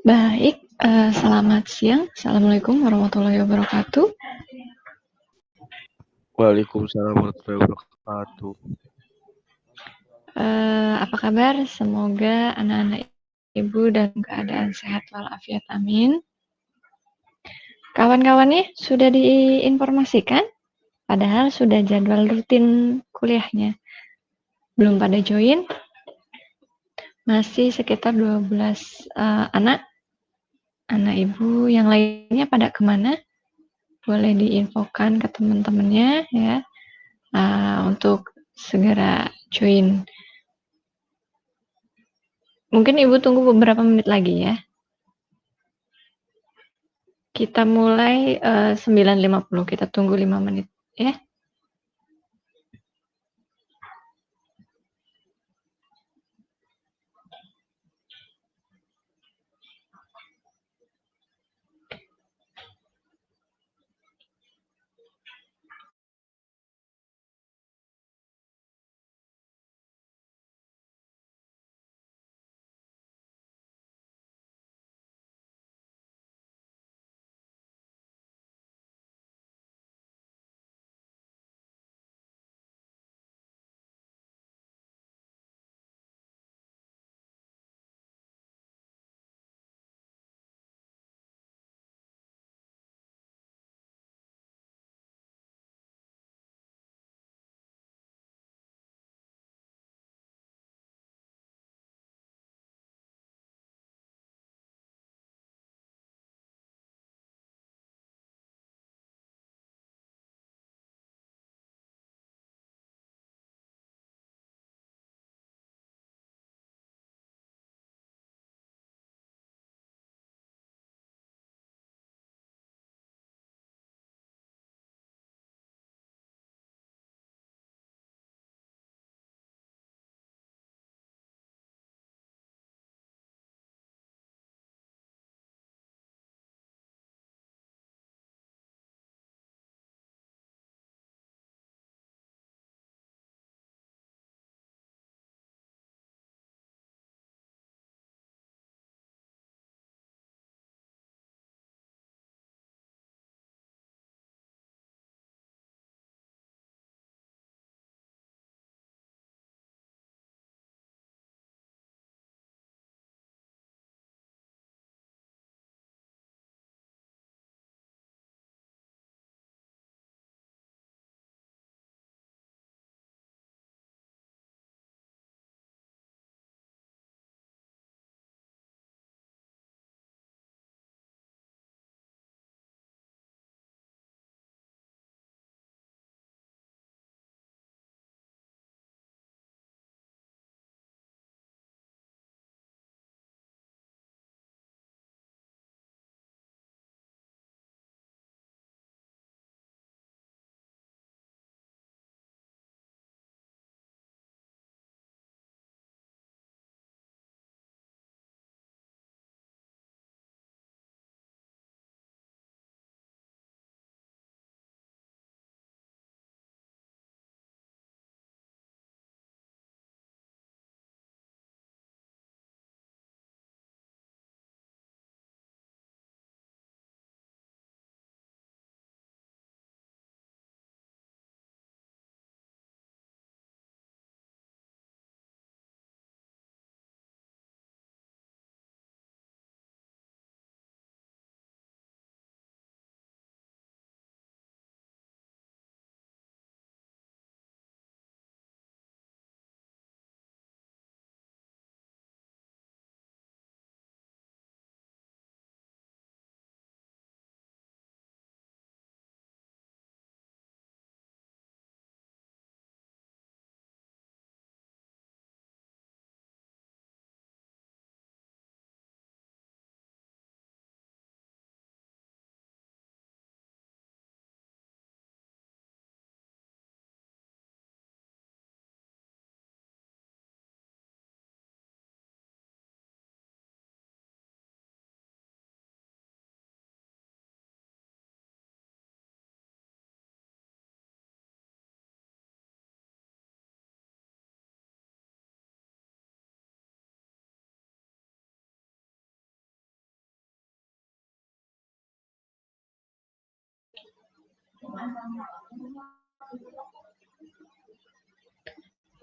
Baik, selamat siang. Assalamualaikum warahmatullahi wabarakatuh. Waalaikumsalam warahmatullahi wabarakatuh. Apa kabar? Semoga anak-anak ibu dalam keadaan sehat walafiat. Amin. Kawan-kawan nih sudah diinformasikan, padahal sudah jadwal rutin kuliahnya. Belum pada join, masih sekitar 12 anak ibu yang lainnya pada kemana? Boleh diinfokan ke teman-temannya ya, untuk segera join. Mungkin Ibu tunggu beberapa menit lagi ya. Kita mulai 9.50, kita tunggu 5 menit ya.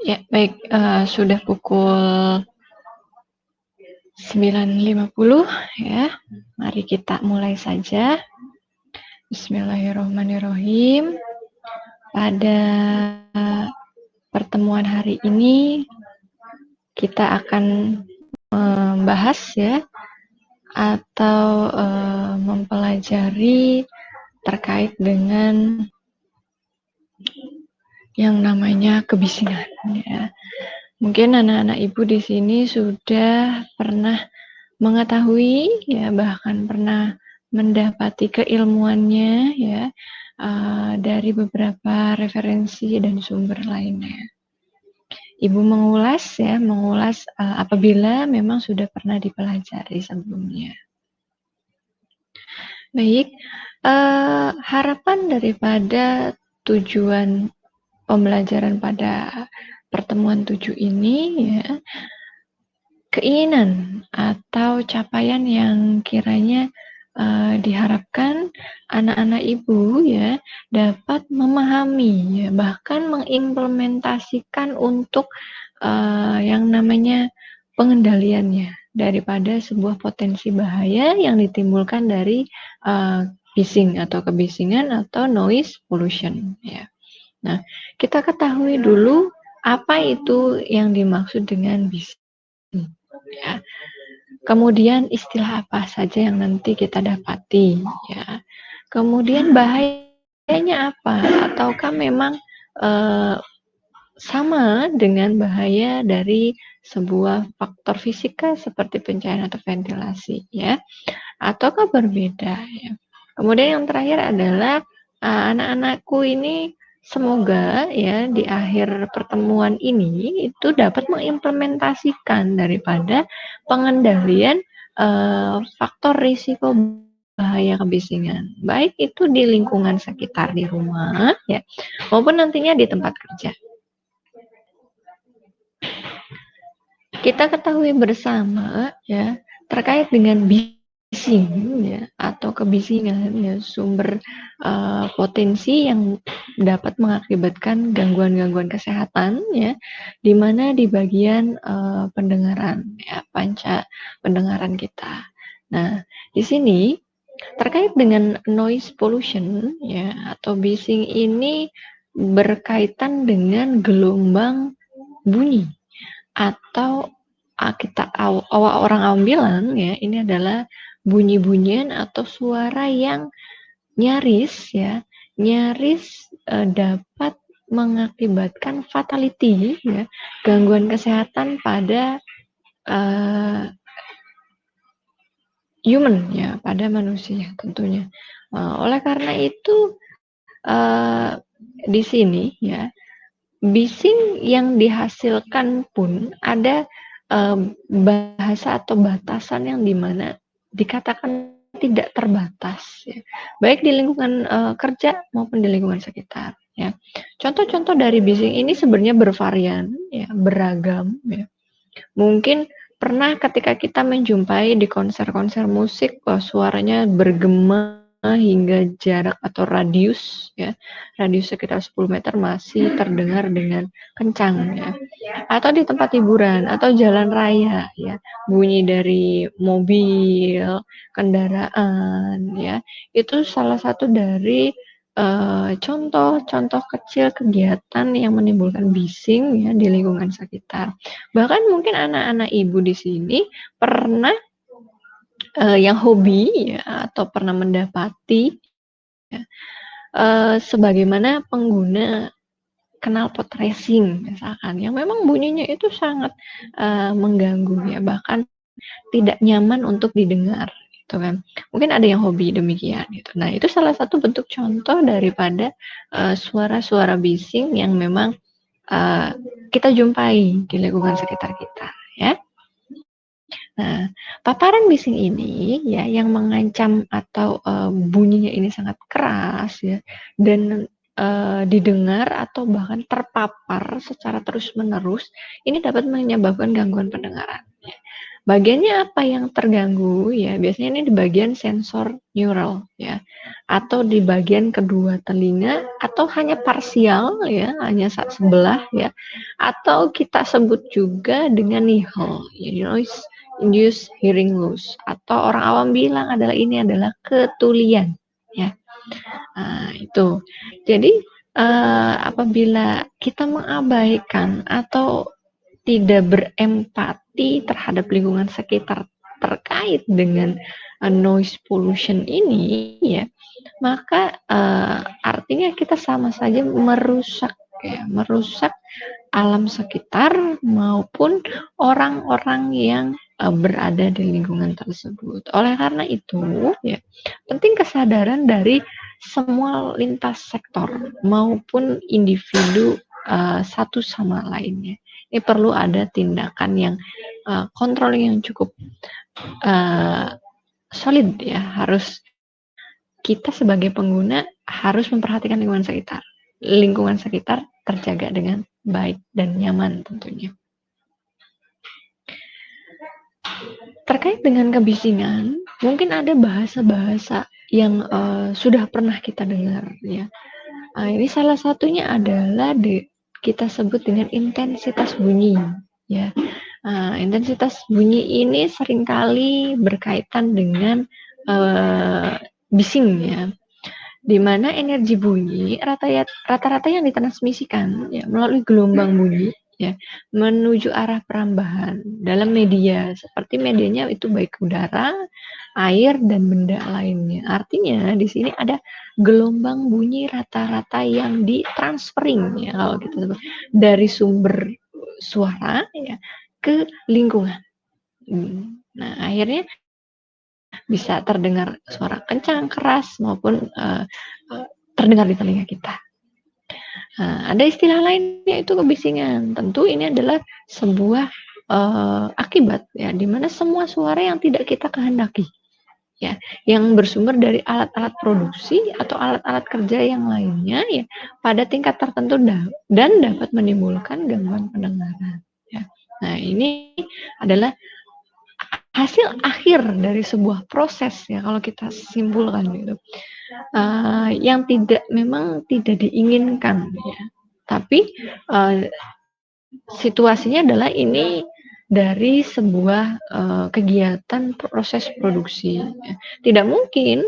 Ya, baik, sudah pukul 9.50 ya. Mari kita mulai saja. Bismillahirrahmanirrahim. Pada pertemuan hari ini kita akan membahas ya atau mempelajari terkait dengan yang namanya kebisingan ya. Mungkin anak-anak ibu di sini sudah pernah mengetahui ya, bahkan pernah mendapati keilmuannya ya dari beberapa referensi dan sumber lainnya. Ibu mengulas apabila memang sudah pernah dipelajari sebelumnya. Baik, harapan daripada tujuan pembelajaran pada pertemuan 7 ini ya, keinginan atau capaian yang kiranya diharapkan anak-anak ibu ya dapat memahami ya, bahkan mengimplementasikan untuk yang namanya pengendaliannya daripada sebuah potensi bahaya yang ditimbulkan dari bising atau kebisingan atau noise pollution ya. Nah, kita ketahui dulu apa itu yang dimaksud dengan bising ya. Kemudian istilah apa saja yang nanti kita dapati ya. Kemudian bahayanya apa? Ataukah memang sama dengan bahaya dari sebuah faktor fisika seperti pencahayaan atau ventilasi ya? Ataukah berbeda ya? Kemudian yang terakhir adalah anak-anakku ini semoga ya di akhir pertemuan ini itu dapat mengimplementasikan daripada pengendalian faktor risiko bahaya kebisingan, baik itu di lingkungan sekitar di rumah ya maupun nantinya di tempat kerja. Kita ketahui bersama ya terkait dengan bising ya atau kebisingan ya, sumber potensi yang dapat mengakibatkan gangguan-gangguan kesehatan ya, di mana di bagian pendengaran ya, panca pendengaran kita. Nah, di sini terkait dengan noise pollution ya atau bising ini berkaitan dengan gelombang bunyi atau kita orang awam bilang ya ini adalah bunyi-bunyian atau suara yang nyaris dapat mengakibatkan fatality ya, gangguan kesehatan pada human ya, pada manusia tentunya. Oleh karena itu di sini ya bising yang dihasilkan pun ada bahasa atau batasan yang dimana dikatakan tidak terbatas ya. Baik di lingkungan kerja maupun di lingkungan sekitar ya. Contoh-contoh dari bising ini sebenarnya bervarian ya, beragam ya. Mungkin pernah ketika kita menjumpai di konser-konser musik suaranya bergema hingga jarak atau radius sekitar 10 meter masih terdengar dengan kencang ya. Atau di tempat hiburan atau jalan raya ya, bunyi dari mobil, kendaraan ya. Itu salah satu dari contoh-contoh kecil kegiatan yang menimbulkan bising ya di lingkungan sekitar. Bahkan mungkin anak-anak ibu di sini pernah yang hobi ya atau pernah mendapati ya, sebagaimana pengguna knalpot racing misalkan yang memang bunyinya itu sangat mengganggu ya, bahkan tidak nyaman untuk didengar gitu kan. Mungkin ada yang hobi demikian gitu. Nah, itu salah satu bentuk contoh daripada suara-suara bising yang memang kita jumpai di lingkungan sekitar kita ya. Nah, paparan bising ini ya yang mengancam atau bunyinya ini sangat keras ya dan didengar atau bahkan terpapar secara terus-menerus, ini dapat menyebabkan gangguan pendengaran ya. Bagiannya apa yang terganggu ya? Biasanya ini di bagian sensor neural ya, atau di bagian kedua telinga, atau hanya parsial ya, hanya sebelah ya, atau kita sebut juga dengan nihil, ya, noise induced hearing loss, atau orang awam bilang ini adalah ketulian ya. Nah, itu. Jadi apabila kita mengabaikan atau tidak berempati terhadap lingkungan sekitar terkait dengan noise pollution ini ya, maka artinya kita sama saja merusak alam sekitar maupun orang-orang yang berada di lingkungan tersebut. Oleh karena itu ya, penting kesadaran dari semua lintas sektor maupun individu satu sama lainnya. Ini perlu ada tindakan yang controlling yang cukup solid ya. Harus kita sebagai pengguna harus memperhatikan lingkungan sekitar. Lingkungan sekitar terjaga dengan baik dan nyaman tentunya. Terkait dengan kebisingan, mungkin ada bahasa-bahasa yang sudah pernah kita dengar ya. Ini salah satunya adalah kita sebut dengan intensitas bunyi ya. Intensitas bunyi ini seringkali berkaitan dengan bising ya, di mana energi bunyi rata-rata yang ditransmisikan ya melalui gelombang bunyi ya menuju arah perambahan dalam media, seperti medianya itu baik udara, air dan benda lainnya. Artinya di sini ada gelombang bunyi rata-rata yang ditransferring ya, kalau kita sebut, dari sumber suara ya ke lingkungan. Nah, akhirnya bisa terdengar suara kencang, keras maupun terdengar di telinga kita. Ada istilah lain yaitu kebisingan. Tentu ini adalah sebuah akibat ya, di mana semua suara yang tidak kita kehendaki ya, yang bersumber dari alat-alat produksi atau alat-alat kerja yang lainnya ya, pada tingkat tertentu dan dapat menimbulkan gangguan pendengaran ya. Nah, ini adalah hasil akhir dari sebuah proses ya, kalau kita simpulkan gitu. Yang memang tidak diinginkan ya. Tapi situasinya adalah ini dari sebuah kegiatan proses produksi. Ya. Tidak mungkin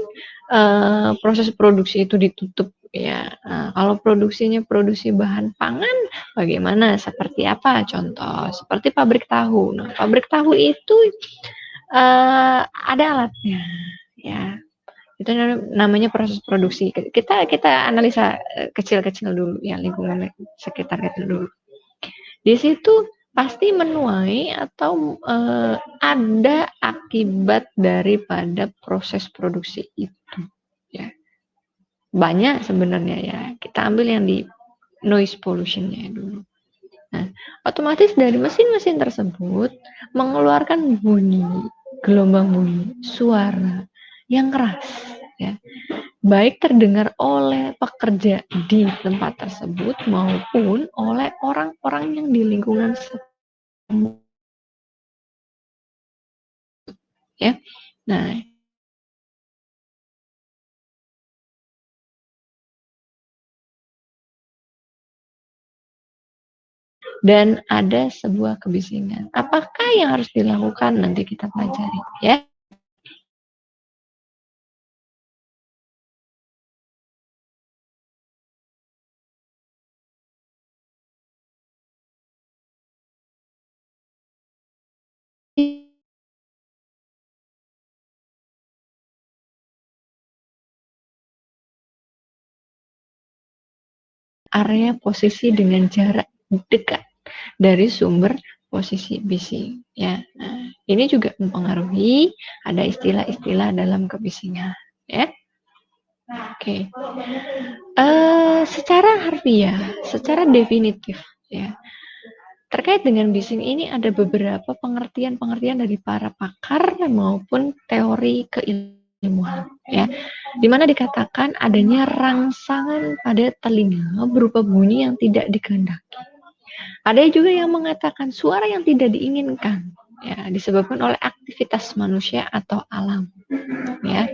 proses produksi itu ditutup ya. Kalau produksinya produksi bahan pangan, bagaimana? Seperti apa? Contoh seperti pabrik tahu. Nah, pabrik tahu itu ada alatnya ya. Itu namanya proses produksi. Kita analisa kecil-kecil dulu ya, lingkungan sekitar kita dulu. Di situ pasti menuai atau ada akibat daripada proses produksi itu ya. Banyak sebenarnya ya. Kita ambil yang di noise pollution-nya dulu. Nah, otomatis dari mesin-mesin tersebut mengeluarkan bunyi, gelombang bunyi, suara yang keras ya, baik terdengar oleh pekerja di tempat tersebut maupun oleh orang-orang yang di lingkungan ya. Nah, dan ada sebuah kebisingan. Apakah yang harus dilakukan? Nanti kita pelajari ya. Area posisi dengan jarak dekat dari sumber posisi bising ya. Nah, ini juga mempengaruhi ada istilah-istilah dalam kebisingan ya. Oke. Secara harfiah, secara definitif ya, terkait dengan bising ini ada beberapa pengertian-pengertian dari para pakar maupun teori keilmuan ya, di mana dikatakan adanya rangsangan pada telinga berupa bunyi yang tidak dikehendaki. Ada juga yang mengatakan suara yang tidak diinginkan ya, disebabkan oleh aktivitas manusia atau alam, ya.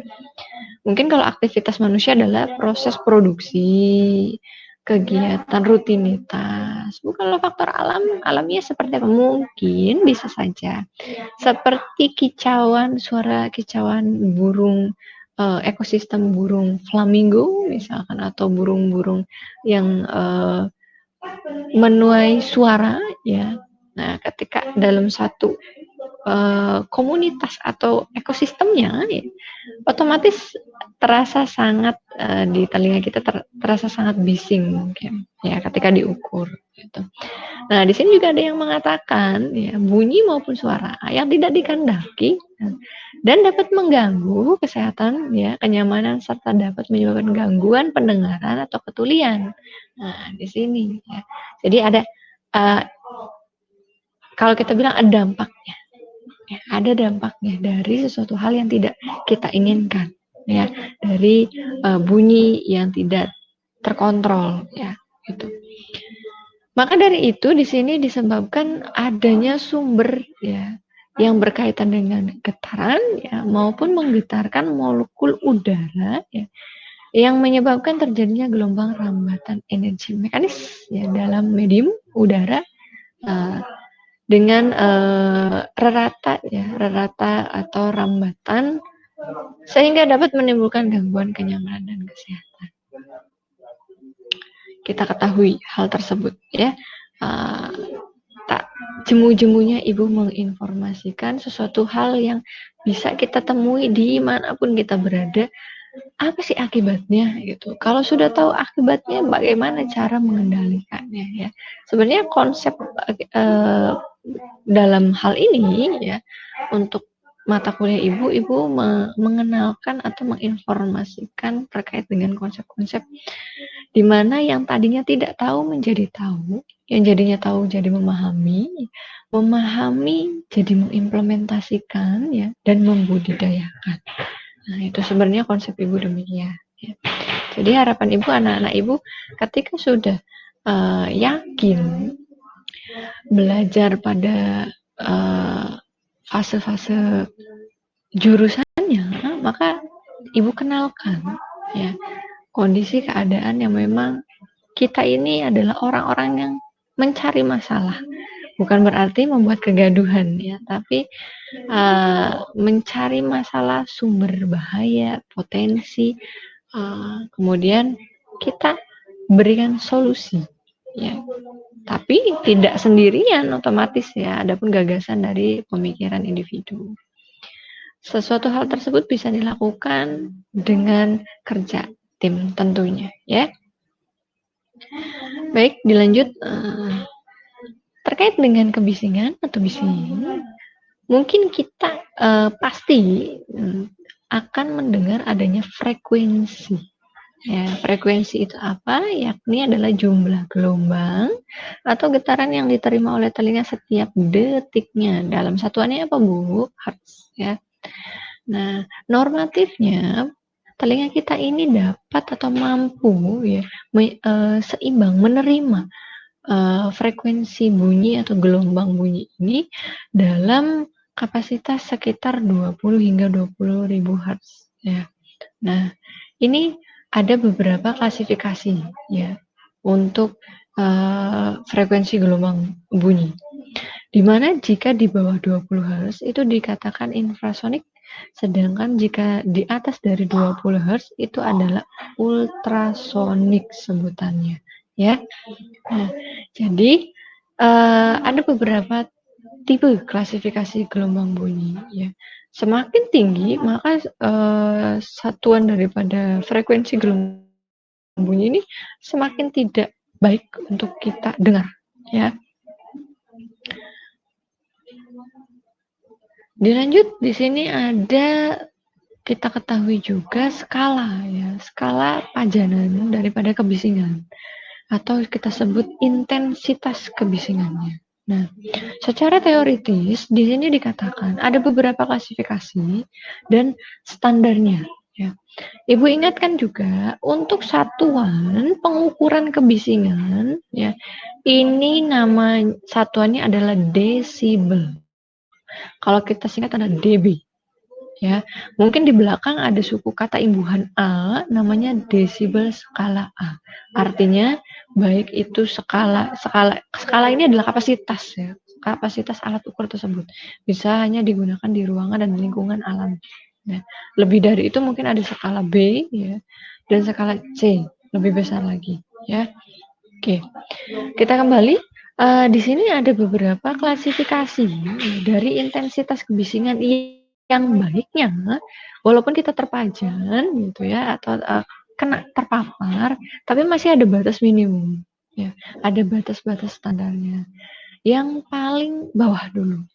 Mungkin kalau aktivitas manusia adalah proses produksi, kegiatan rutinitas. Bukanlah faktor alam, alamnya seperti apa? Mungkin bisa saja seperti suara kicauan burung, ekosistem burung flamingo misalkan, atau burung-burung yang menuai suara, ya. Nah, ketika dalam satu komunitas atau ekosistemnya, ya, otomatis terasa sangat di telinga kita terasa sangat bising mungkin, ya, ketika diukur gitu. Nah, di sini juga ada yang mengatakan, ya, bunyi maupun suara yang tidak dikehendaki dan dapat mengganggu kesehatan, ya, kenyamanan, serta dapat menyebabkan gangguan pendengaran atau ketulian. Nah, di sini, ya. Jadi ada uh, kalau kita bilang ada dampaknya, ya, ada dampaknya dari sesuatu hal yang tidak kita inginkan, ya, dari bunyi yang tidak terkontrol, ya, gitu. Maka dari itu di sini disebabkan adanya sumber, ya, yang berkaitan dengan getaran, ya, maupun menggetarkan molekul udara, ya, yang menyebabkan terjadinya gelombang rambatan energi mekanis, ya, dalam medium udara dengan rerata atau rambatan, sehingga dapat menimbulkan gangguan kenyamanan dan kesehatan. Kita ketahui hal tersebut, ya. Tak jemu-jemunya ibu menginformasikan sesuatu hal yang bisa kita temui di manapun kita berada. Apa sih akibatnya gitu? Kalau sudah tahu akibatnya, bagaimana cara mengendalikannya, ya? Sebenarnya konsep dalam hal ini, ya, untuk mata kuliah ibu mengenalkan atau menginformasikan terkait dengan konsep-konsep di mana yang tadinya tidak tahu menjadi tahu, yang jadinya tahu jadi memahami jadi mengimplementasikan, ya, dan membudidayakan. Nah, itu sebenarnya konsep ibu demikian, ya. Jadi harapan ibu, anak-anak ibu ketika sudah yakin belajar pada fase-fase jurusannya, maka ibu kenalkan, ya, kondisi keadaan yang memang kita ini adalah orang-orang yang mencari masalah. Bukan berarti membuat kegaduhan, ya, tapi mencari masalah, sumber bahaya, potensi, kemudian kita berikan solusi, ya. Tapi tidak sendirian otomatis, ya, adapun gagasan dari pemikiran individu. Sesuatu hal tersebut bisa dilakukan dengan kerja tim tentunya, ya. Baik, dilanjut terkait dengan kebisingan atau bising. Mungkin kita pasti akan mendengar adanya frekuensi. Ya, frekuensi itu apa? Yakni adalah jumlah gelombang atau getaran yang diterima oleh telinga setiap detiknya. Dalam satuannya apa, Bu? Hertz, ya. Nah, normatifnya telinga kita ini dapat atau mampu, ya, seimbang menerima frekuensi bunyi atau gelombang bunyi ini dalam kapasitas sekitar 20 hingga 20 ribu Hertz, ya. Nah, ini ada beberapa klasifikasi, ya, untuk frekuensi gelombang bunyi. Di mana jika di bawah 20 Hz itu dikatakan infrasonik, sedangkan jika di atas dari 20 Hz itu adalah ultrasonik sebutannya, ya. Nah, jadi ada beberapa tipe klasifikasi gelombang bunyi, ya. Semakin tinggi, maka satuan daripada frekuensi gelombang bunyi ini semakin tidak baik untuk kita dengar, ya. Dilanjut, di sini ada, kita ketahui juga skala, ya, skala pajanan daripada kebisingan atau kita sebut intensitas kebisingannya. Nah, secara teoritis di sini dikatakan ada beberapa klasifikasi dan standarnya, ya. Ibu ingatkan juga untuk satuan pengukuran kebisingan, ya, ini nama satuannya adalah desibel. Kalau kita singkat ada dB. Ya, mungkin di belakang ada suku kata imbuhan A namanya desibel skala A. Artinya baik itu skala ini adalah kapasitas ya. Kapasitas alat ukur tersebut bisa hanya digunakan di ruangan dan lingkungan alam. Nah, lebih dari itu mungkin ada skala B ya dan skala C lebih besar lagi ya. Oke. Kita kembali di sini ada beberapa klasifikasi dari intensitas kebisingan yang baiknya, walaupun kita terpajan gitu ya atau kena terpapar, tapi masih ada batas minimum, ya, ada batas-batas standarnya. Yang paling bawah dulu,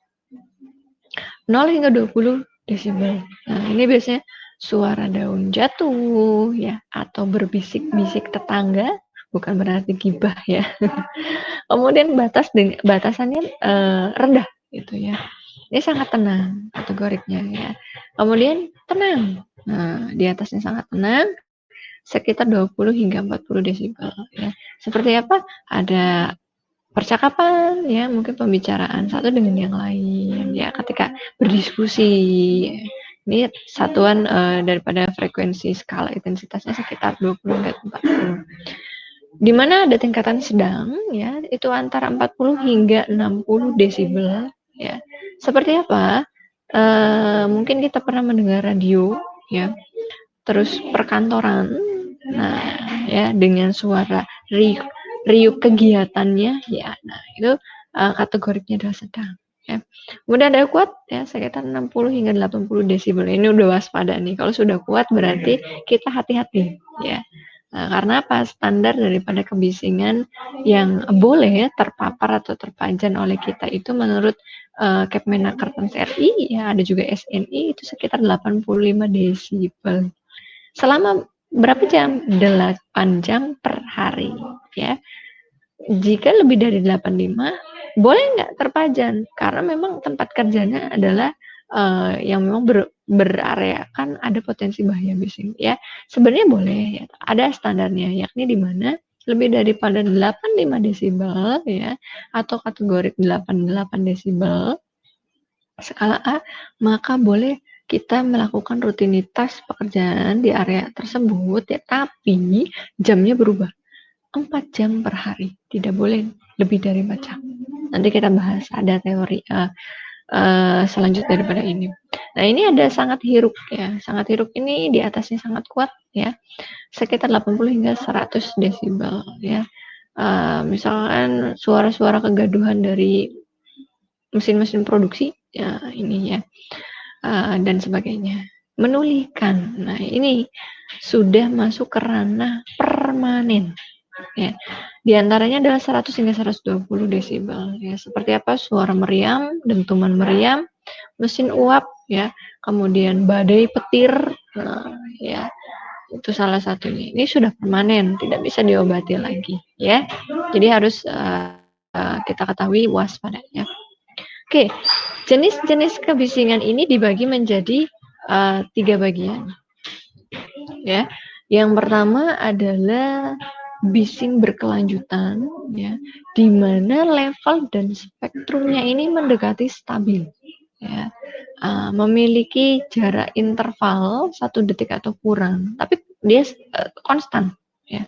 0 hingga 20 desibel. Nah, ini biasanya suara daun jatuh, ya, atau berbisik-bisik tetangga, bukan berarti gibah ya. Kemudian batasannya rendah gitu ya. Ini sangat tenang kategoriknya ya. Kemudian tenang. Nah, di atasnya sangat tenang sekitar 20 hingga 40 desibel ya. Seperti apa? Ada percakapan ya, mungkin pembicaraan satu dengan yang lain ya ketika berdiskusi. Ini satuan daripada frekuensi skala intensitasnya sekitar 20 hingga 40. Di mana ada tingkatan sedang ya, itu antara 40 hingga 60 desibel ya. Seperti apa? Mungkin kita pernah mendengar radio ya. Terus perkantoran. Nah, ya dengan suara riuh kegiatannya ya. Nah, itu kategorinya adalah sedang ya. Kemudian ada kuat ya sekitar 60 hingga 80 desibel. Ini udah waspada nih. Kalau sudah kuat berarti kita hati-hati ya. Nah, karena apa? Standar daripada kebisingan yang boleh terpapar atau terpajan oleh kita itu menurut Kepmenaker RI ya, ada juga SNI itu sekitar 85 desibel. Selama berapa jam? 8 jam per hari ya. Jika lebih dari 85 boleh nggak terpajan karena memang tempat kerjanya adalah yang memang berarea kan ada potensi bahaya bising ya. Sebenarnya boleh ya, ada standarnya yakni di mana lebih daripada 85 desibel ya atau kategori 88 desibel skala A, maka boleh kita melakukan rutinitas pekerjaan di area tersebut ya, tapi jamnya berubah. 4 jam per hari, tidak boleh lebih dari 4 jam. Nanti kita bahas ada teori selanjutnya daripada ini. Nah, ini ada sangat hiruk ya. Sangat hiruk ini di atasnya sangat kuat ya. Sekitar 80 hingga 100 desibel ya. Misalkan suara-suara kegaduhan dari mesin-mesin produksi ya ini ya dan sebagainya. Menulikan. Nah, ini sudah masuk ke ranah permanen. Ya. Di antaranya adalah 100 hingga 120 desibel. Ya, seperti apa? Suara meriam, dentuman meriam, mesin uap, ya, kemudian badai petir, ya, itu salah satunya. Ini sudah permanen, tidak bisa diobati lagi, ya. Jadi harus kita ketahui waspadanya. Oke, jenis-jenis kebisingan ini dibagi menjadi 3 bagian. Ya, yang pertama adalah bising berkelanjutan, ya, di mana level dan spektrumnya ini mendekati stabil, ya, memiliki jarak interval 1 detik atau kurang, tapi dia konstan, ya.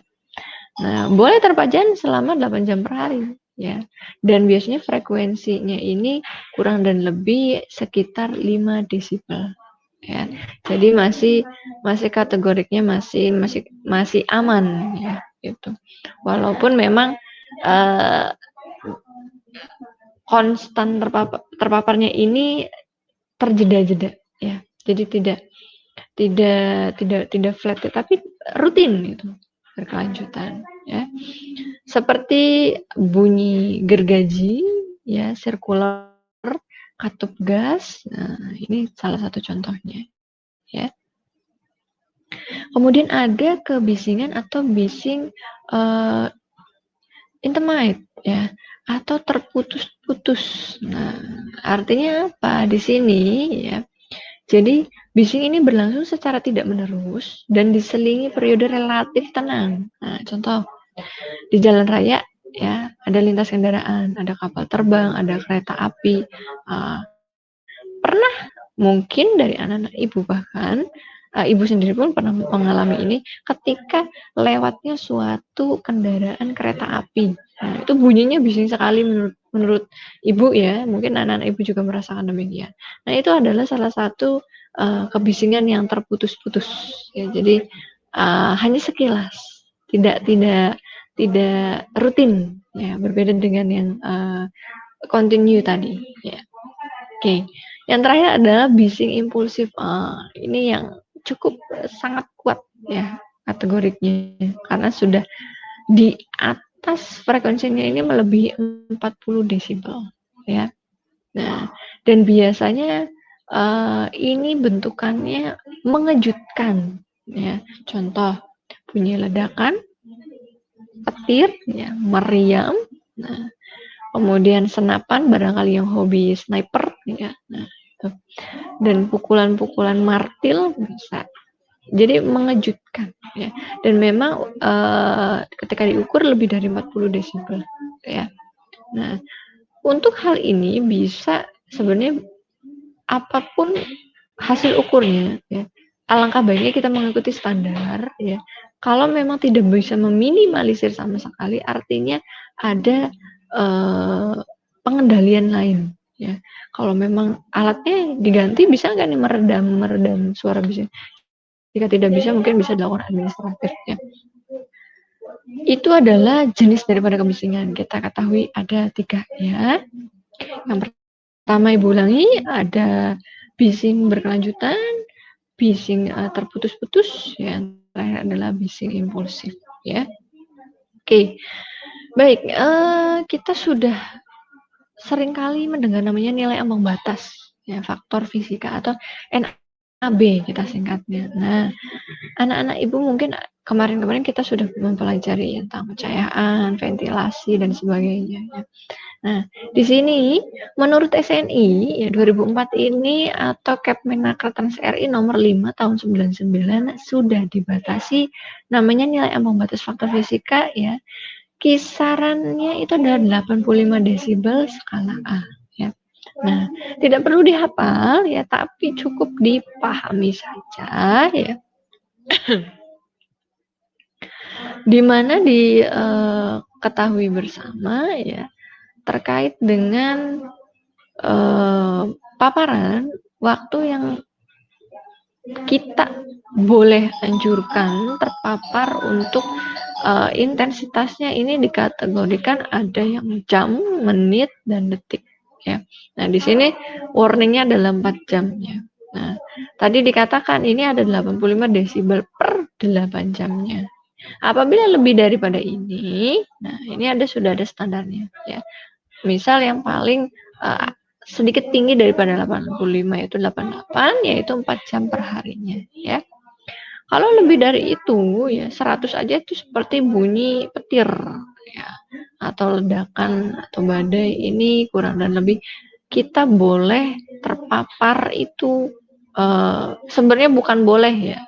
Nah, boleh terpajan selama 8 jam per hari, ya. Dan biasanya frekuensinya ini kurang dan lebih sekitar 5 desibel. Ya. Jadi masih kategoriknya masih aman ya gitu. Walaupun memang konstan terpaparnya ini terjeda-jeda ya. Jadi tidak flat tapi rutin gitu berkelanjutan ya. Seperti bunyi gergaji ya, sirkular, katup gas. Nah, ini salah satu contohnya ya. Kemudian ada kebisingan atau bising intermite ya atau terputus-putus. Nah, artinya apa di sini ya? Jadi bising ini berlangsung secara tidak menerus dan diselingi periode relatif tenang. Nah, contoh di jalan raya ya ada lintas kendaraan, ada kapal terbang, ada kereta api, Pernah mungkin dari anak-anak ibu bahkan ibu sendiri pun pernah mengalami ini ketika lewatnya suatu kendaraan kereta api. Nah, itu bunyinya bising sekali menurut ibu ya, mungkin anak-anak ibu juga merasakan demikian. Nah, itu adalah salah satu kebisingan yang terputus-putus ya. Jadi hanya sekilas, tidak rutin ya, berbeda dengan yang continue tadi ya. Oke. Yang terakhir adalah bising impulsif. Ini yang cukup sangat kuat ya kategorinya karena sudah di atas frekuensinya ini melebihi 40 desibel ya. Nah, dan biasanya ini bentukannya mengejutkan ya. Contoh bunyi ledakan, petir ya, meriam. Nah, kemudian senapan barangkali yang hobi sniper ya. Nah, itu. Dan pukulan-pukulan martil bisa. Jadi mengejutkan ya. Dan memang ketika diukur lebih dari 40 desibel ya. Nah, untuk hal ini bisa sebenarnya apapun hasil ukurnya ya. Alangkah baiknya kita mengikuti standar ya. Kalau memang tidak bisa meminimalisir sama sekali, artinya ada pengendalian lain ya. Kalau memang alatnya diganti bisa nggak nih meredam suara bising? Jika tidak bisa mungkin bisa dilakukan administratif ya. Itu adalah jenis daripada kebisingan. Kita ketahui ada 3 ya. Yang pertama ibu ulangi ada bising berkelanjutan, bising terputus-putus, yang terakhir adalah bising impulsif ya. Oke. Baik, kita sudah seringkali mendengar namanya nilai ambang batas ya, faktor fisika atau NAB kita singkatnya. Nah, anak-anak ibu mungkin kemarin-kemarin kita sudah mempelajari tentang pencahayaan, ventilasi dan sebagainya ya. Nah, di sini menurut SNI ya 2004 ini atau Kepmenaker Trans RI nomor 5 tahun 99 sudah dibatasi namanya nilai ambang batas faktor fisika ya. Kisarannya itu adalah 85 desibel skala A ya. Nah, tidak perlu dihafal ya, tapi cukup dipahami saja ya. Di mana diketahui bersama ya terkait dengan paparan waktu yang kita boleh anjurkan terpapar untuk intensitasnya ini dikategorikan ada yang jam, menit, dan detik ya. Nah, di sini warningnya adalah 4 jam ya. Nah, tadi dikatakan ini ada 85 desibel per 8 jamnya. Apabila lebih daripada ini, nah ini sudah ada standarnya ya. Misal yang paling sedikit tinggi daripada 85 yaitu 88 yaitu 4 jam per harinya ya. Kalau lebih dari itu ya 100 aja itu seperti bunyi petir ya atau ledakan atau badai, ini kurang dan lebih kita boleh terpapar itu sebenarnya bukan boleh ya.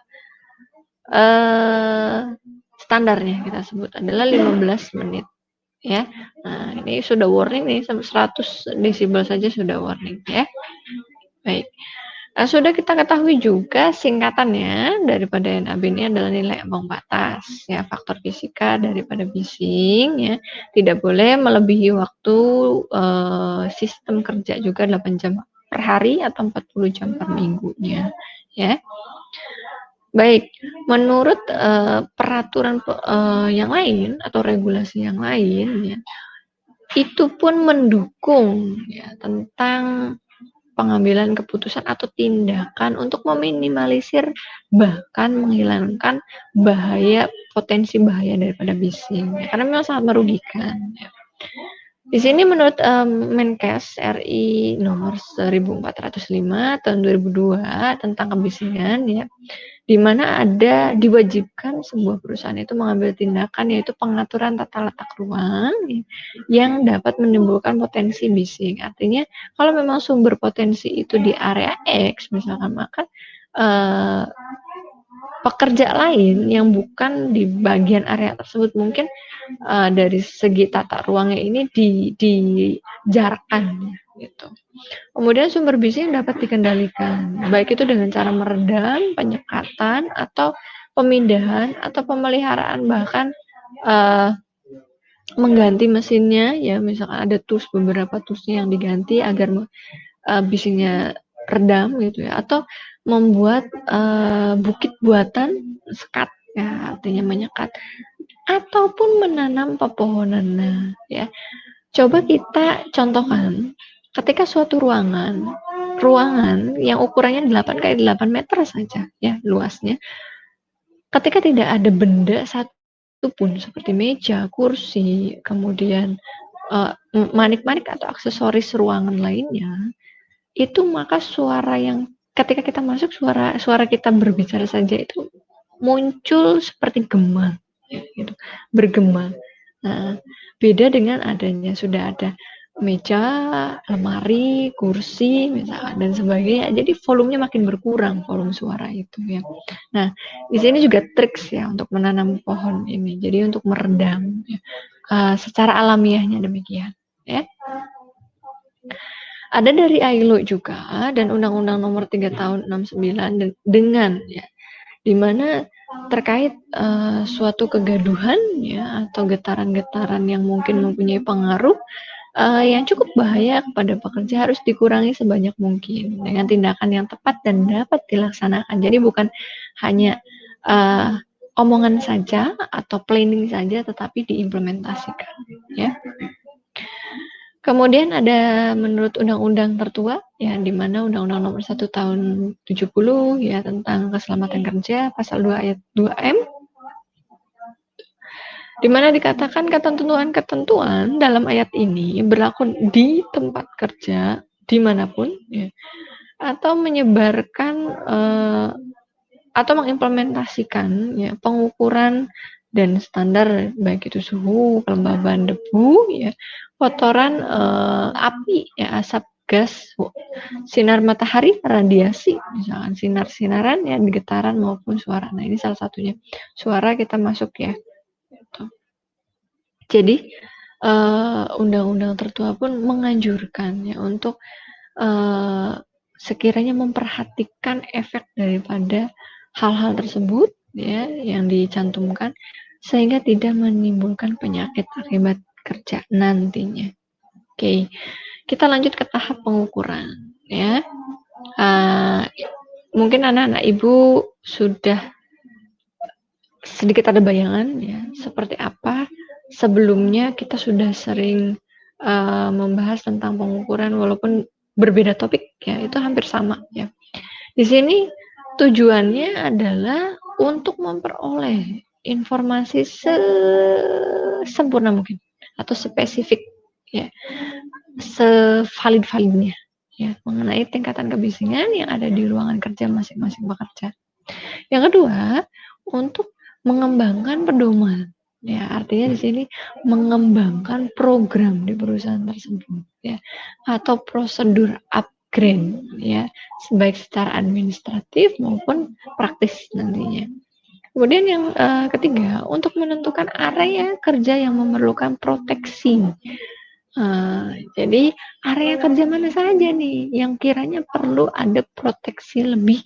Standarnya kita sebut adalah 15 menit ya. Nah, ini sudah warning nih, 100 desibel saja sudah warning ya. Baik. Nah, sudah kita ketahui juga singkatannya daripada NAB ini adalah nilai ambang batas ya, faktor fisika daripada bising ya. Tidak boleh melebihi waktu sistem kerja juga 8 jam per hari atau 40 jam per minggunya ya. Baik, menurut peraturan yang lain atau regulasi yang lain ya, itu pun mendukung ya tentang pengambilan keputusan atau tindakan untuk meminimalisir bahkan menghilangkan potensi bahaya daripada bising ya, karena memang sangat merugikan ya. Di sini menurut Menkes RI nomor 1405 tahun 2002 tentang kebisingan ya, di mana ada diwajibkan sebuah perusahaan itu mengambil tindakan yaitu pengaturan tata letak ruang ya, yang dapat menimbulkan potensi bising. Artinya kalau memang sumber potensi itu di area X misalkan, maka pekerja lain yang bukan di bagian area tersebut mungkin dari segi tata ruangnya ini dijarakkan gitu. Kemudian sumber bising dapat dikendalikan, baik itu dengan cara meredam, penyekatan, atau pemindahan, atau pemeliharaan, bahkan mengganti mesinnya, ya misalkan ada beberapa tusnya yang diganti agar bisingnya redam gitu ya, atau membuat bukit buatan sekat, ya artinya menyekat, ataupun menanam pepohonan. Nah, ya coba kita contohkan ketika suatu ruangan yang ukurannya 8 kali 8 meter saja ya luasnya, ketika tidak ada benda satu pun seperti meja, kursi, kemudian manik-manik atau aksesoris ruangan lainnya, itu maka suara yang ketika kita masuk, suara kita berbicara saja itu muncul seperti gema, ya, gitu, bergema. Nah, beda dengan adanya sudah ada meja, lemari, kursi, misalkan dan sebagainya. Jadi volumenya makin berkurang, volume suara itu ya. Nah, di sini juga triks ya untuk menanam pohon ini. Jadi untuk meredam ya. Secara alamiahnya demikian ya. Ada dari ILO juga dan Undang-Undang Nomor 3 Tahun 69 dengan ya, di mana terkait suatu kegaduhan ya atau getaran-getaran yang mungkin mempunyai pengaruh yang cukup bahaya kepada pekerja harus dikurangi sebanyak mungkin dengan tindakan yang tepat dan dapat dilaksanakan. Jadi bukan hanya omongan saja atau planning saja, tetapi diimplementasikan. Ya. Kemudian ada menurut undang-undang tertua, ya di mana Undang-Undang Nomor 1 Tahun 70 ya tentang keselamatan kerja pasal 2 ayat 2M, di mana dikatakan ketentuan-ketentuan dalam ayat ini berlaku di tempat kerja dimanapun ya, atau menyebarkan atau mengimplementasikan ya pengukuran dan standar baik itu suhu, kelembaban debu, ya, kotoran, api, ya, asap gas, sinar matahari, radiasi, misalkan sinar-sinaran, ya, getaran maupun suara. Nah, ini salah satunya. Suara kita masuk ya. Gitu. Jadi undang-undang tertua pun menganjurkan ya untuk sekiranya memperhatikan efek daripada hal-hal tersebut ya yang dicantumkan sehingga tidak menimbulkan penyakit akibat kerja nantinya. Oke, kita lanjut ke tahap pengukuran ya. Mungkin anak-anak ibu sudah sedikit ada bayangan ya seperti apa. Sebelumnya kita sudah sering membahas tentang pengukuran walaupun berbeda topik ya, itu hampir sama ya. Di sini tujuannya adalah untuk memperoleh informasi sesempurna mungkin atau spesifik ya, sevalid-validnya ya mengenai tingkatan kebisingan yang ada di ruangan kerja masing-masing pekerja. Yang kedua, untuk mengembangkan pedoman. Ya, artinya di sini mengembangkan program di perusahaan tersebut ya atau prosedur upgrade ya, baik secara administratif maupun praktis nantinya. Kemudian yang ketiga, untuk menentukan area kerja yang memerlukan proteksi. Jadi area kerja mana saja nih yang kiranya perlu ada proteksi lebih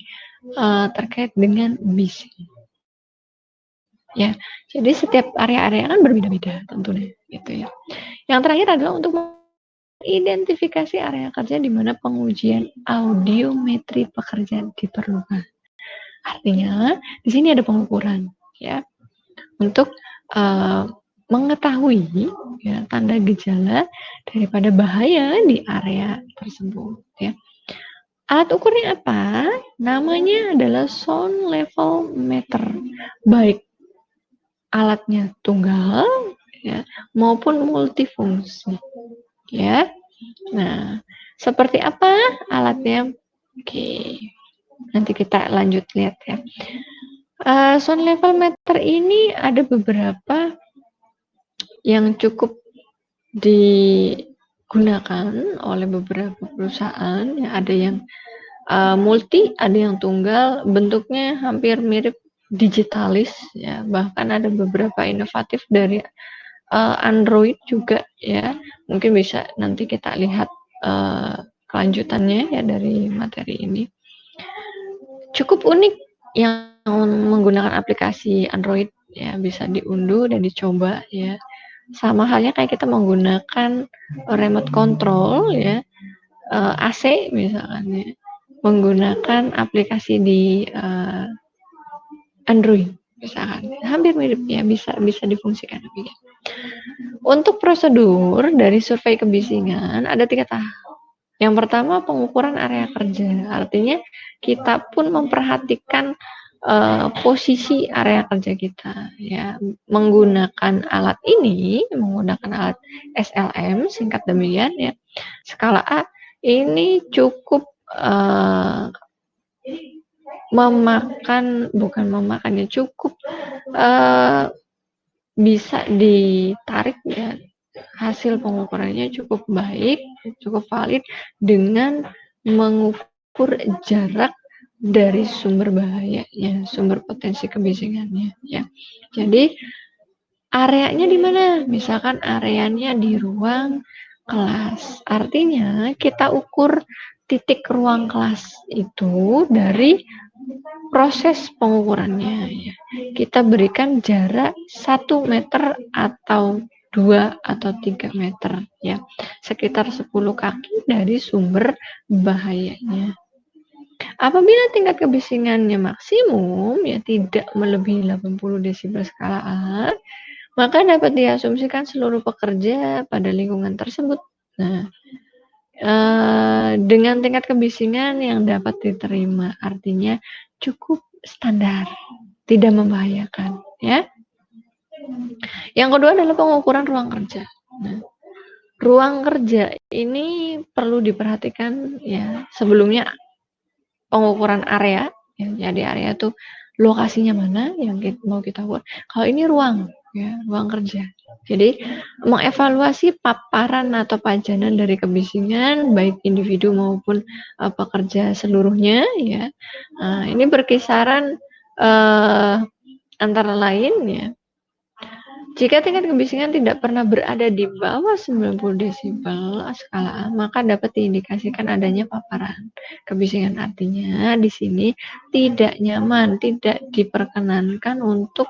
terkait dengan bising. Ya, jadi setiap area-area kan berbeda-beda tentunya, gitu ya. Yang terakhir adalah untuk mengidentifikasi area kerja di mana pengujian audiometri pekerjaan diperlukan. Artinya di sini ada pengukuran, ya, untuk mengetahui ya, tanda gejala daripada bahaya di area tersebut, ya. Alat ukurnya apa? Namanya adalah sound level meter, baik alatnya tunggal ya maupun multifungsi ya. Nah, seperti apa alatnya? Oke, nanti kita lanjut lihat ya. Sound level meter ini ada beberapa yang cukup digunakan oleh beberapa perusahaan ya, ada yang multi, ada yang tunggal, bentuknya hampir mirip digitalis ya, bahkan ada beberapa inovatif dari Android juga ya, mungkin bisa nanti kita lihat kelanjutannya ya dari materi ini. Cukup unik yang menggunakan aplikasi Android ya, bisa diunduh dan dicoba ya. Sama halnya kayak kita menggunakan remote control ya, AC misalkan ya, menggunakan aplikasi di Android misalkan. Hampir mirip ya, bisa difungsikan. Untuk prosedur dari survei kebisingan ada 3 tahap. Yang pertama pengukuran area kerja, artinya kita pun memperhatikan posisi area kerja kita ya, menggunakan alat SLM singkat demikian ya, skala A ini cukup cukup bisa ditarik ya, hasil pengukurannya cukup baik, cukup valid dengan mengukur jarak dari sumber bahayanya, sumber potensi kebisingannya ya. Jadi areanya di mana? Misalkan areanya di ruang kelas. Artinya kita ukur titik ruang kelas itu dari proses pengukurannya ya. Kita berikan jarak 1 meter atau 2 atau 3 meter ya. Sekitar 10 kaki dari sumber bahayanya. Apabila tingkat kebisingannya maksimum ya, tidak melebihi 80 desibel skala A, maka dapat diasumsikan seluruh pekerja pada lingkungan tersebut. Nah, dengan tingkat kebisingan yang dapat diterima, artinya cukup standar, tidak membahayakan ya. Yang kedua adalah pengukuran ruang kerja. Nah, ruang kerja ini perlu diperhatikan ya, sebelumnya pengukuran area ya, jadi area itu lokasinya mana yang mau kita ukur. Kalau ini ruang ya, ruang kerja. Jadi mengevaluasi paparan atau pajanan dari kebisingan baik individu maupun pekerja seluruhnya ya. Ini berkisaran antara lain ya, jika tingkat kebisingan tidak pernah berada di bawah 90 desibel skala A, maka dapat diindikasikan adanya paparan kebisingan. Artinya di sini tidak nyaman, tidak diperkenankan untuk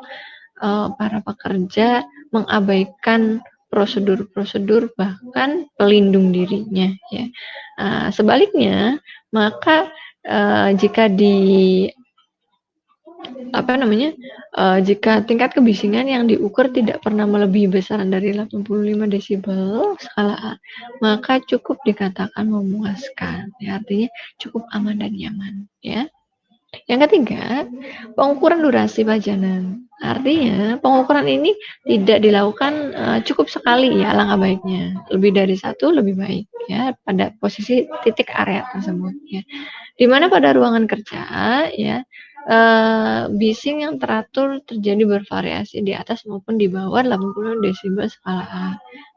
para pekerja mengabaikan prosedur-prosedur bahkan pelindung dirinya ya. Sebaliknya, maka jika jika tingkat kebisingan yang diukur tidak pernah melebihi besaran dari 85 desibel skala A, maka cukup dikatakan memuaskan. Ya, artinya cukup aman dan nyaman. Ya. Yang ketiga, pengukuran durasi pajanan. Artinya pengukuran ini tidak dilakukan cukup sekali ya, alangkah baiknya. Lebih dari satu lebih baik ya pada posisi titik area tersebut ya. Di mana pada ruangan kerja ya, bising yang teratur terjadi bervariasi di atas maupun di bawah 80 desibel skala A.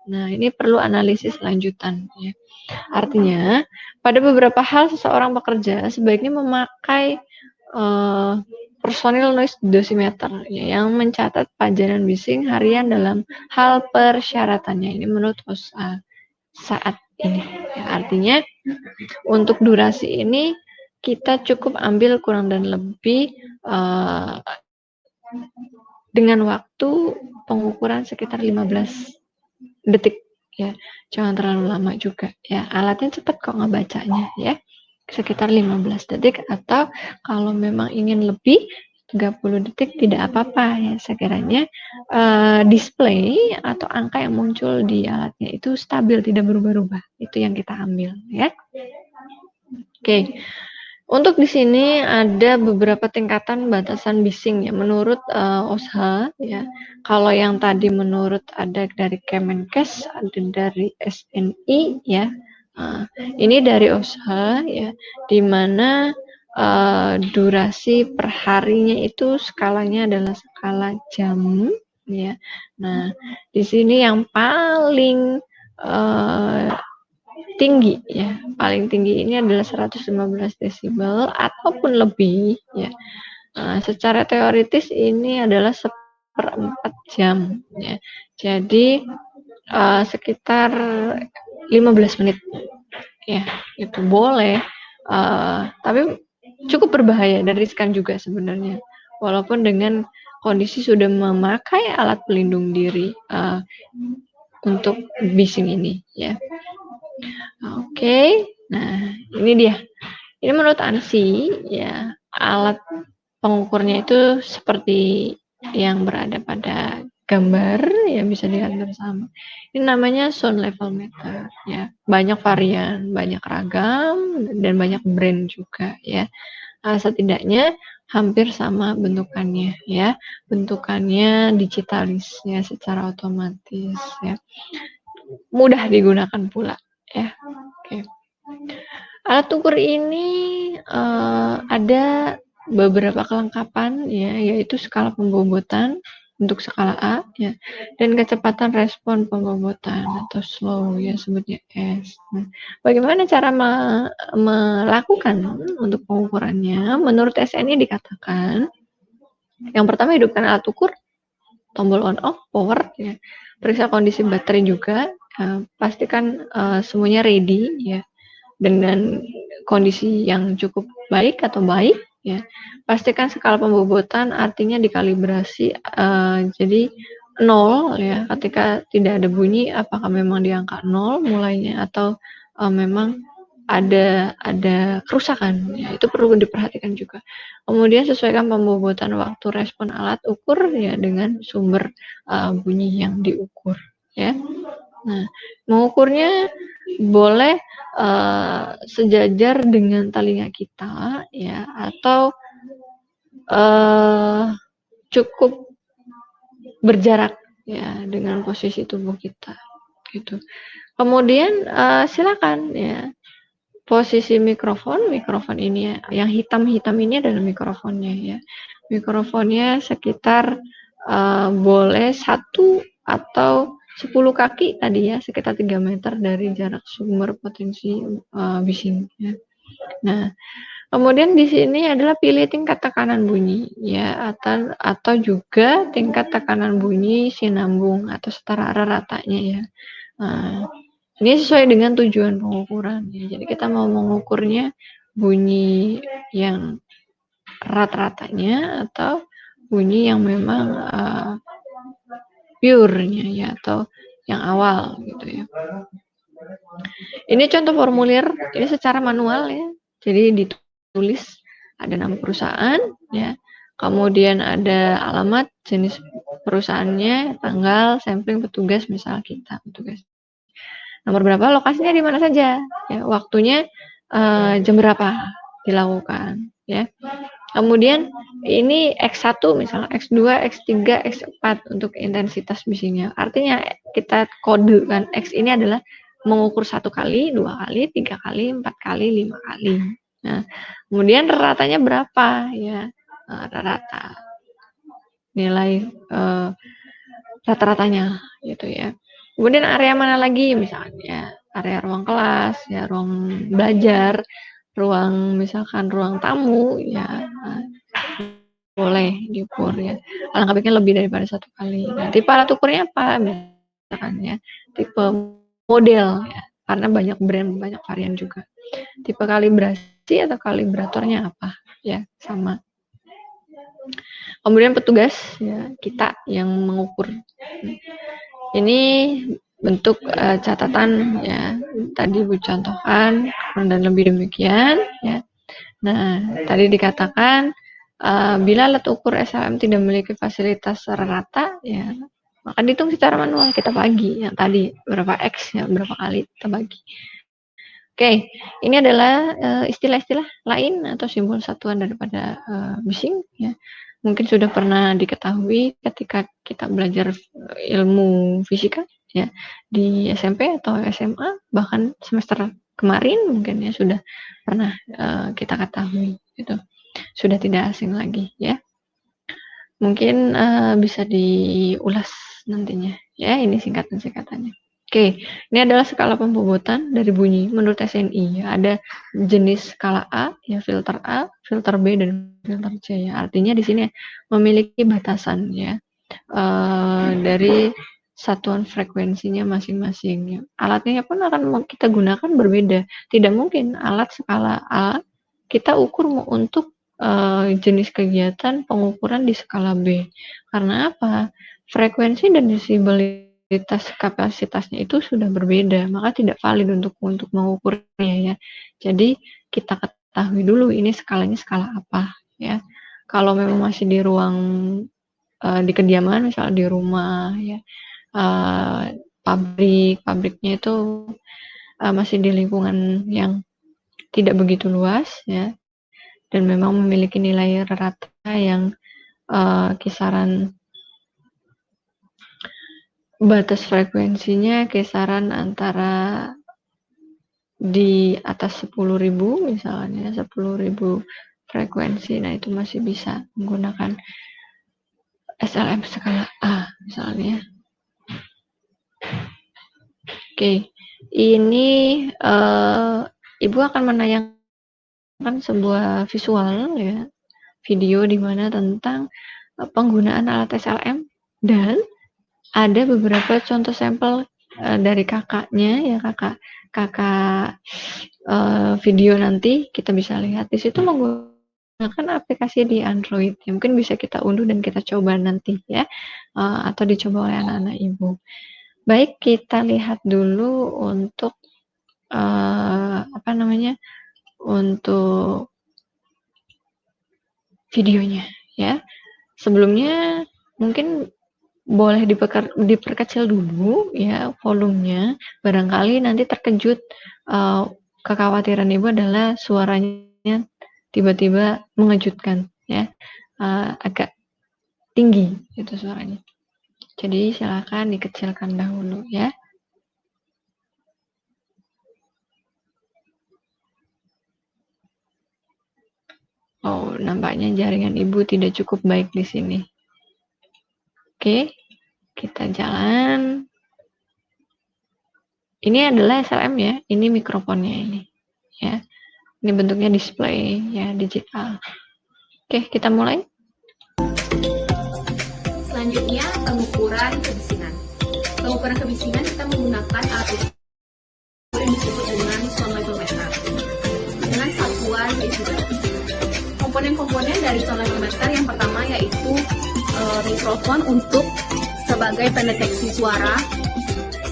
Nah, ini perlu analisis lanjutan ya. Artinya, pada beberapa hal seseorang pekerja sebaiknya memakai personal noise dosimeter ya, yang mencatat pajanan bising harian dalam hal persyaratannya. Ini menurut OSHA saat ini. Ya, artinya untuk durasi ini kita cukup ambil kurang dan lebih dengan waktu pengukuran sekitar 15 detik ya, jangan terlalu lama juga ya, alatnya cepat kok ngebacanya ya, sekitar 15 detik, atau kalau memang ingin lebih 30 detik tidak apa-apa ya, sekiranya display atau angka yang muncul di alatnya itu stabil, tidak berubah-ubah, itu yang kita ambil ya. Oke. Untuk di sini ada beberapa tingkatan batasan bising ya menurut OSHA ya. Kalau yang tadi menurut ada dari Kemenkes, ada dari SNI ya. Ini dari OSHA ya, di mana durasi per harinya itu skalanya adalah skala jam ya. Nah, di sini yang paling tinggi ya, paling tinggi ini adalah 115 desibel ataupun lebih ya. Secara teoritis ini adalah 1/4 jam ya. Jadi sekitar 15 menit ya itu boleh, tapi cukup berbahaya dan riskan juga sebenarnya. Walaupun dengan kondisi sudah memakai alat pelindung diri untuk bising ini, ya. Oke, nah ini dia. Ini menurut ANSI, ya alat pengukurnya itu seperti yang berada pada gambar, ya bisa dilihat bersama. Ini namanya sound level meter, ya. Banyak varian, banyak ragam, dan banyak brand juga, ya. Setidaknya hampir sama bentukannya, ya. Bentukannya digitalis, ya, secara otomatis, ya. Mudah digunakan pula, ya. Oke. Alat ukur ini ada beberapa kelengkapan, ya, yaitu skala pembobotan untuk skala A, ya, dan kecepatan respon pembobotan atau slow, ya, sebutnya S. Nah, bagaimana cara melakukan untuk pengukurannya? Menurut SNI dikatakan, yang pertama hidupkan alat ukur, tombol on off, power, ya. Periksa kondisi baterai juga, pastikan semuanya ready, ya, dengan kondisi yang cukup baik atau baik, ya. Pastikan skala pembobotan artinya dikalibrasi, jadi 0, ya, ketika tidak ada bunyi apakah memang di angka 0 mulainya atau memang ada kerusakan, ya, itu perlu diperhatikan juga. Kemudian sesuaikan pembobotan waktu respon alat ukur, ya, dengan sumber bunyi yang diukur, ya. Nah, mengukurnya boleh sejajar dengan telinga kita, ya, atau cukup berjarak, ya, dengan posisi tubuh kita, gitu. Kemudian silakan, ya, posisi mikrofon ini, ya, yang hitam-hitam ini adalah mikrofonnya, ya. Mikrofonnya sekitar boleh 1 atau 10 kaki tadi, ya, sekitar 3 meter dari jarak sumber potensi bising, ya. Nah, kemudian di sini adalah pilih tingkat tekanan bunyi, ya, atau juga tingkat tekanan bunyi sinambung atau setara ratanya, ya. Nah, ini sesuai dengan tujuan pengukuran, ya. Jadi kita mau mengukurnya bunyi yang rata-ratanya atau bunyi yang memang pure-nya, ya, atau yang awal, gitu, ya. Ini contoh formulir, ini secara manual, ya. Jadi ditulis ada nama perusahaan, ya. Kemudian ada alamat, jenis perusahaannya, tanggal, sampling, petugas, misal kita petugas. Nomor berapa, lokasinya di mana saja, ya, waktunya jam berapa dilakukan, ya. Kemudian ini X1 misalnya, X2, X3, X4 untuk intensitas bisingnya. Artinya kita kode kan, X ini adalah mengukur 1 kali, 2 kali, 3 kali, 4 kali, 5 kali. Nah, kemudian ratanya berapa, ya, rata nilai rata-ratanya, gitu, ya. Kemudian area mana lagi, misalnya area ruang kelas, ya, ruang belajar, misalkan ruang tamu, ya, boleh diukur, ya. Alangkah baiknya lebih daripada 1 kali. Nah, tipe alat ukurnya apa, misalkan, ya, tipe model, ya, karena banyak brand, banyak varian juga. Tipe kalibrasi atau kalibratornya apa, ya, sama. Kemudian petugas, ya, kita yang mengukur. Ini bentuk catatan, ya, tadi Bu contohkan, dan lebih demikian, ya. Nah, tadi dikatakan bila alat ukur SLM tidak memiliki fasilitas secara rata, ya, maka dihitung secara manual, kita bagi yang tadi berapa X, ya, berapa kali kita bagi. Oke, ini adalah istilah-istilah lain atau simbol satuan daripada bising, ya. Mungkin sudah pernah diketahui ketika kita belajar ilmu fisika, ya, di SMP atau SMA, bahkan semester kemarin mungkin, ya, sudah pernah kita ketahui, gitu. Sudah tidak asing lagi, ya. Mungkin bisa diulas nantinya, ya, ini singkatan-singkatannya. Oke, ini adalah skala pembobotan dari bunyi menurut SNI, ya. Ada jenis skala A, ya, filter A, filter B, dan filter C, ya. Artinya di sini memiliki batasan, ya, dari satuan frekuensinya masing-masing. Alatnya pun akan kita gunakan berbeda. Tidak mungkin alat skala A kita ukur untuk jenis kegiatan pengukuran di skala B. Karena apa? Frekuensi dan desibelitas kapasitasnya itu sudah berbeda, maka tidak valid untuk mengukurnya ya. Jadi kita ketahui dulu ini skalanya skala apa ya. Kalau memang masih di ruang di kediaman, misalnya di rumah ya, pabriknya itu masih di lingkungan yang tidak begitu luas ya, dan memang memiliki nilai rata yang kisaran batas frekuensinya kisaran antara di atas 10.000 misalnya, 10.000 frekuensi. Nah, itu masih bisa menggunakan SLM skala A misalnya. Oke, ini Ibu akan menayangkan sebuah visual ya, video di mana tentang penggunaan alat SLM, dan ada beberapa contoh sampel dari kakaknya ya, kakak video nanti kita bisa lihat di situ menggunakan aplikasi di Android. Ya, mungkin bisa kita unduh dan kita coba nanti ya, atau dicoba oleh anak-anak Ibu. Baik, kita lihat dulu untuk untuk videonya ya. Sebelumnya mungkin boleh diperkecil dulu ya volumenya, barangkali nanti terkejut. Kekhawatiran Ibu adalah suaranya tiba-tiba mengejutkan ya, agak tinggi itu suaranya. Jadi silakan dikecilkan dahulu ya. Oh, nampaknya jaringan Ibu tidak cukup baik di sini. Oke, kita jalan. Ini adalah SLM ya, ini mikrofonnya ini ya. Ini bentuknya display ya, digital. Oke, kita mulai. Selanjutnya, pengukuran kebisingan. Pengukuran kebisingan kita menggunakan alat yang disebut dengan sonometer dengan satuan decibel. Komponen-komponen dari sonometer yang pertama yaitu mikrofon untuk sebagai pendeteksi suara.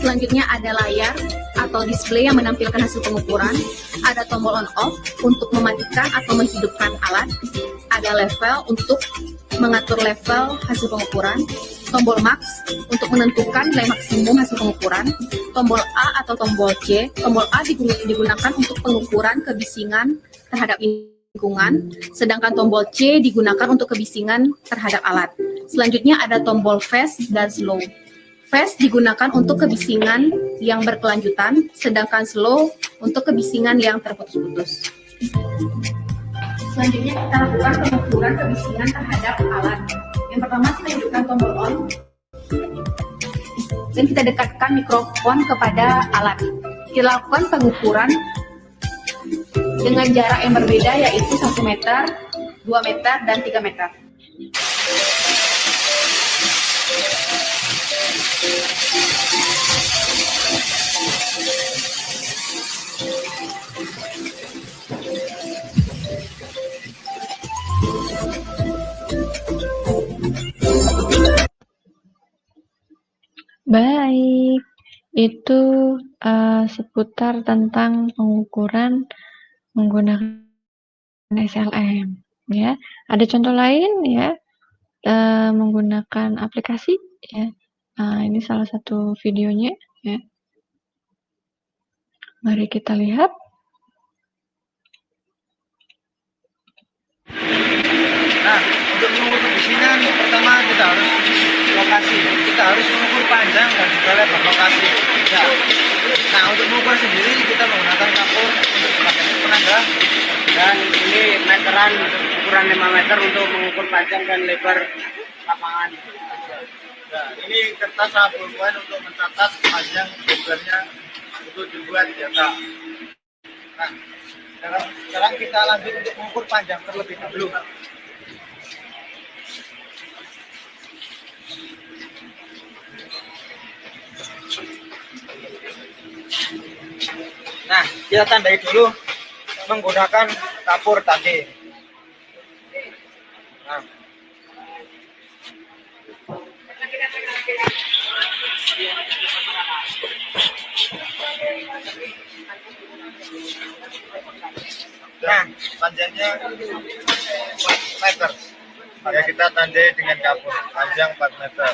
Selanjutnya ada layar atau display yang menampilkan hasil pengukuran. Ada tombol on off untuk mematikan atau menghidupkan alat. Ada level untuk mengatur level hasil pengukuran. Tombol max untuk menentukan nilai maksimum hasil pengukuran. Tombol A atau tombol C. Tombol A digunakan untuk pengukuran kebisingan terhadap lingkungan, sedangkan tombol C digunakan untuk kebisingan terhadap alat. Selanjutnya ada tombol fast dan slow. Fast digunakan untuk kebisingan yang berkelanjutan, sedangkan slow untuk kebisingan yang terputus-putus. Selanjutnya kita lakukan pengukuran kebisingan terhadap alat. Yang pertama kita hidupkan tombol on dan kita dekatkan mikrofon kepada alat. Kita lakukan pengukuran dengan jarak yang berbeda yaitu 1 meter, 2 meter, dan 3 meter. Baik, itu seputar tentang pengukuran menggunakan SLM ya. Ada contoh lain ya, menggunakan aplikasi ya. Ini salah satu videonya ya. Mari kita lihat. Nah, untuk mengukur kebisingan pertama kita harus lokasi. Kita harus mengukur panjang dan juga lebar lokasi. Ya. Nah, untuk mengukur sendiri kita menggunakan kapur untuk sebagai penanda, dan ini meteran ukuran 5 meter untuk mengukur panjang dan lebar lapangan. Nah, ini kertas A-pulpen untuk mencatat panjang lebarnya untuk dibuat data. Nah, sekarang kita lanjut untuk mengukur panjang terlebih dahulu. Nah, kita tandai dulu menggunakan kapur tadi. Nah, panjangnya 4 meter. Maka kita tandai dengan kapur panjang 4 meter.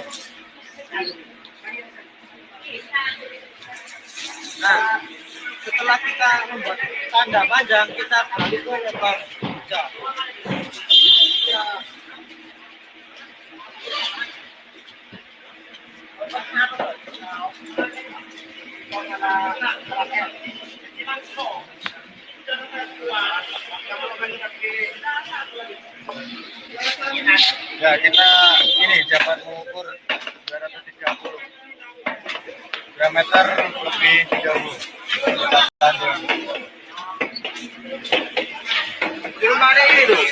Nah, setelah kita membuat tanda panjang, kita balik ke lebar buja. Ya, kita ini dapat mengukur 230 diameter lebih 30. Di rumah ada ini tuh.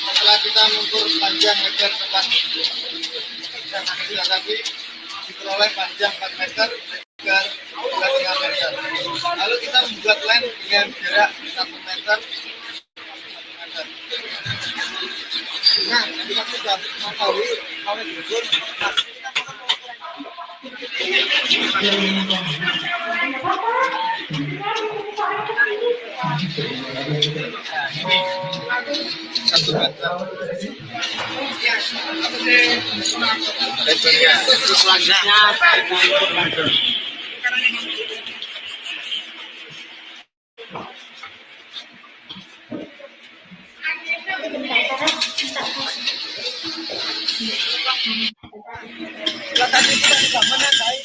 Setelah kita mengukur panjang lebar tempat lagi diperoleh panjang 4 meter lebar 2,5 meter. Lalu kita membuat lem dengan jarak 1 meter. Nah, kita sudah mengetahui awet bubur. Tadi kita sudah menandai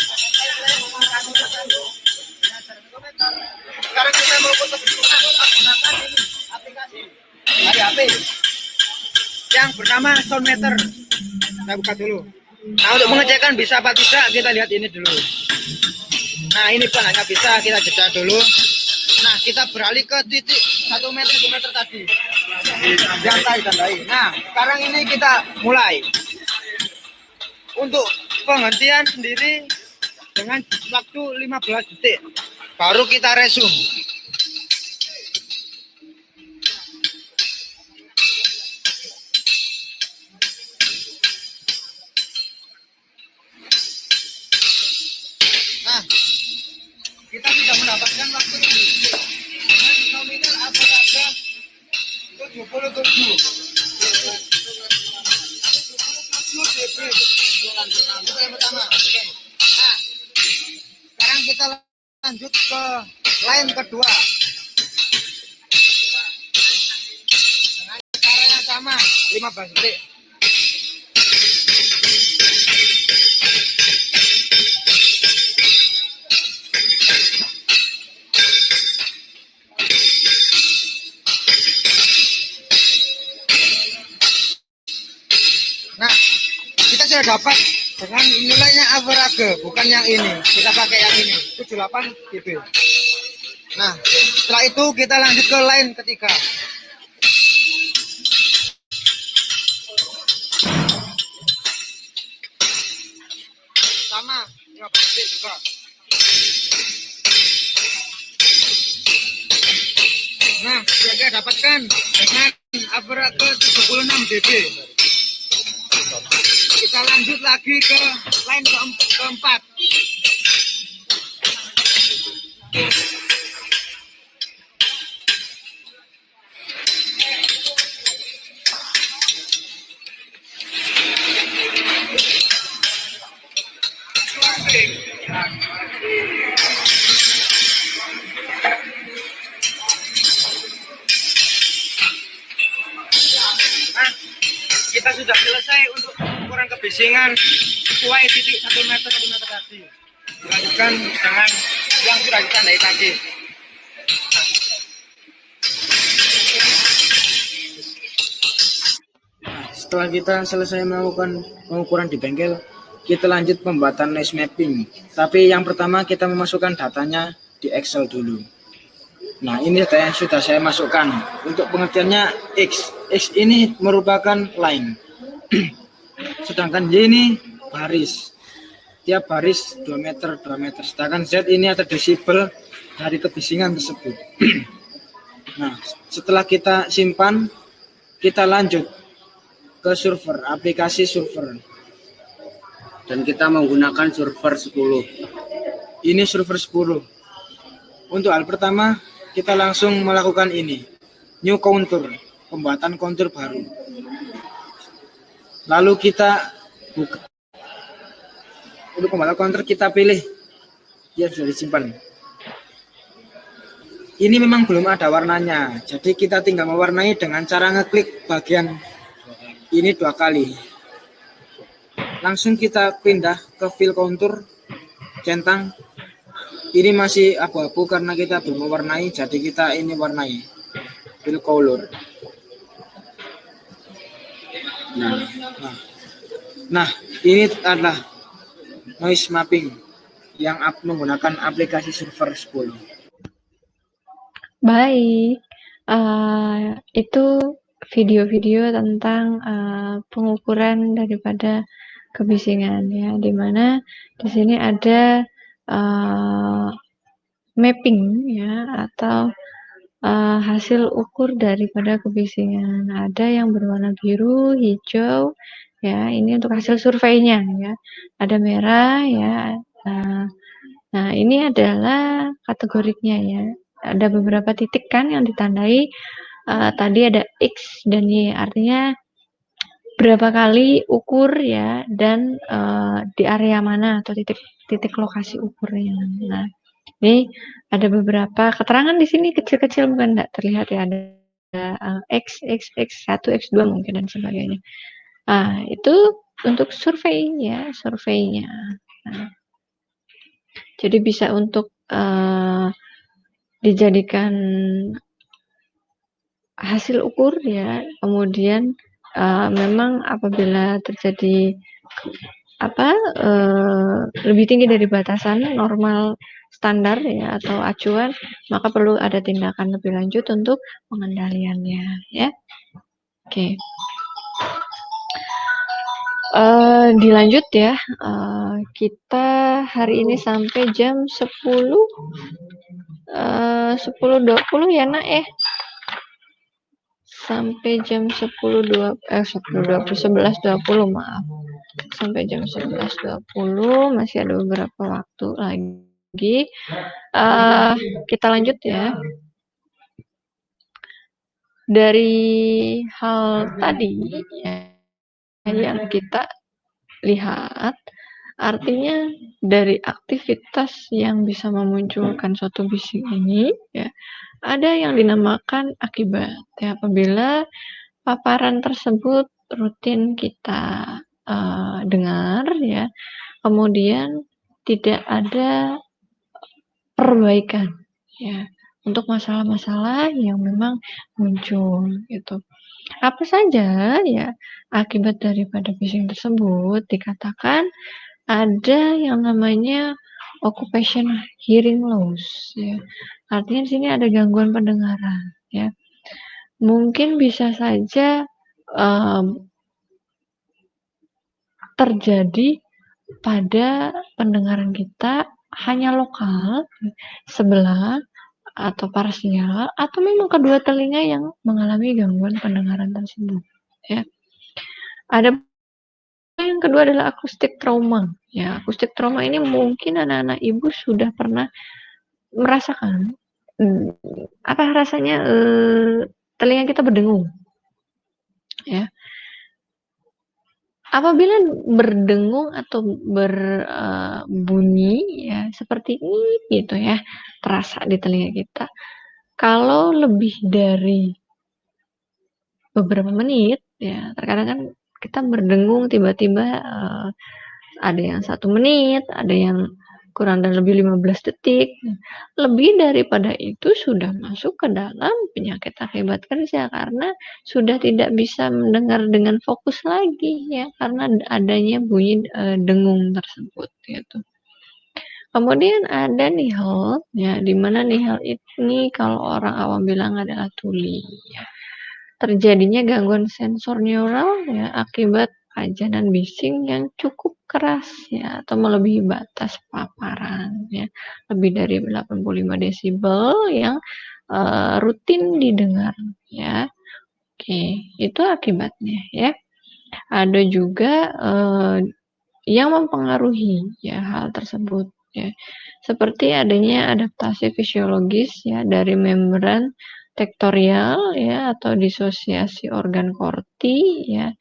sekarang kita mau menggunakan ini aplikasi dari HP yang bernama Soundmeter. Kita buka dulu. Nah, untuk mengecekkan bisa apa tidak, kita lihat ini dulu. Nah, ini pun hanya bisa, kita jeda dulu. Nah, kita beralih ke titik 1 meter 2 meter tadi yang tadi tandai. Nah, sekarang ini kita mulai. Untuk penghentian sendiri dengan waktu 15 detik. Baru kita resume. Nah, kita sudah mendapatkan waktu ini dengan nominal average 77. Yang pertama. Nah, sekarang kita lanjut ke line kedua dengan cara yang sama 15 detik. Nah, kita sudah dapat dengan nilainya average, bukan yang ini. Kita pakai yang ini 78 dB. Nah, setelah itu kita lanjut ke line ketiga. Sama 15 detik juga. Nah, kita dapatkan dengan average 76 dB. Kita lanjut lagi ke line keempat. Kita sudah selesai untuk ukuran kebisingan sesuai titik 1 meter 1 meter tadi. Dilanjutkan dengan yang sudah ditandai tadi. Setelah kita selesai melakukan pengukuran di bengkel, kita lanjut pembuatan noise mapping. Tapi yang pertama kita memasukkan datanya di Excel dulu. Nah, ini data yang sudah saya masukkan. Untuk pengertiannya X. X ini merupakan line. Sedangkan Y ini baris. Tiap baris 2 meter, 2 meter. Sedangkan Z ini ada desibel dari kebisingan tersebut. Nah, setelah kita simpan, kita lanjut ke server, aplikasi server. Dan kita menggunakan server 10. Ini server 10. Untuk hal pertama, kita langsung melakukan ini. New counter, pembuatan counter baru. Lalu kita buka. Untuk pembuatan counter kita pilih. Ya, sudah disimpan. Ini memang belum ada warnanya. Jadi kita tinggal mewarnai dengan cara ngeklik bagian ini 2 kali. Langsung kita pindah ke fill contour, centang. Ini masih abu-abu karena kita belum mewarnai, jadi kita ini warnai fill color. Nah, ini adalah noise mapping yang menggunakan aplikasi server 10. Baik, itu video-video tentang pengukuran daripada kebisingan ya, dimana di sini ada mapping ya atau hasil ukur daripada kebisingan. Ada yang berwarna biru, hijau, ya ini untuk hasil surveinya ya. Ada merah ya. Nah ini adalah kategorinya ya. Ada beberapa titik kan yang ditandai. Tadi ada X dan Y, artinya berapa kali ukur ya, dan di area mana atau titik lokasi ukurnya. Nah, ini ada beberapa keterangan di sini kecil-kecil, bukan enggak terlihat ya, ada X, X1, X2 mungkin dan sebagainya. Itu untuk surveinya. Nah, jadi bisa untuk dijadikan hasil ukur ya. Kemudian memang apabila terjadi lebih tinggi dari batasan normal standar ya atau acuan, maka perlu ada tindakan lebih lanjut untuk pengendaliannya ya. Oke. Dilanjut ya. Kita hari ini sampai jam 10.20 ya nak ya. Sampai jam 11.20 maaf. Sampai jam 11.20 masih ada beberapa waktu lagi. Kita lanjut ya. Dari hal tadi ya, yang kita lihat, artinya dari aktivitas yang bisa memunculkan suatu bising ini ya, ada yang dinamakan akibat ya, apabila paparan tersebut rutin kita dengar ya, kemudian tidak ada perbaikan ya untuk masalah-masalah yang memang muncul gitu. Apa saja ya akibat daripada bising tersebut? Dikatakan ada yang namanya occupational hearing loss ya. Artinya di sini ada gangguan pendengaran ya. Mungkin bisa saja terjadi pada pendengaran kita hanya lokal, sebelah atau parsial, atau memang kedua telinga yang mengalami gangguan pendengaran tersebut ya. Ada yang kedua adalah akustik trauma ya. Akustik trauma ini mungkin anak-anak ibu sudah pernah merasakan apa rasanya telinga kita berdengung ya. Apabila berdengung atau berbunyi ya seperti ini gitu ya, terasa di telinga kita. Kalau lebih dari beberapa menit ya, terkadang kan kita berdengung tiba-tiba ada yang 1 menit, ada yang kurang dan lebih 15 detik. Lebih daripada itu sudah masuk ke dalam penyakit akibat kerja karena sudah tidak bisa mendengar dengan fokus lagi ya, karena adanya bunyi dengung tersebut gitu. Kemudian ada nihil, ya, di mana nihil ini kalau orang awam bilang adalah tuli, ya. Terjadinya gangguan sensor neural, ya, akibat pajanan bising yang cukup keras, ya, atau melebihi batas paparan, ya, lebih dari 85 desibel yang rutin didengar, ya. Oke, itu akibatnya, ya. Ada juga yang mempengaruhi, ya, hal tersebut, ya, seperti adanya adaptasi fisiologis, ya, dari membran tektorial, ya, atau disosiasi organ korti, ya.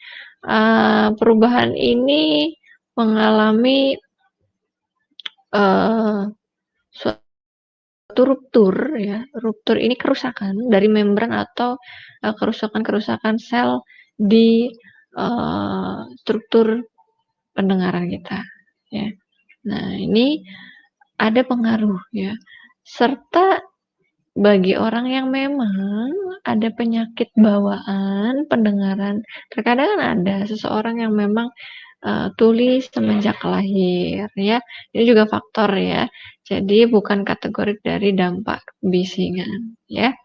Perubahan ini mengalami suatu ruptur, ya. Ruptur ini kerusakan dari membran atau kerusakan-kerusakan sel di struktur pendengaran kita, ya. Nah, ini ada pengaruh, ya. Serta bagi orang yang memang ada penyakit bawaan pendengaran, terkadang ada seseorang yang memang tuli semenjak lahir, ya. Ini juga faktor, ya. Jadi bukan kategori dari dampak kebisingan, ya.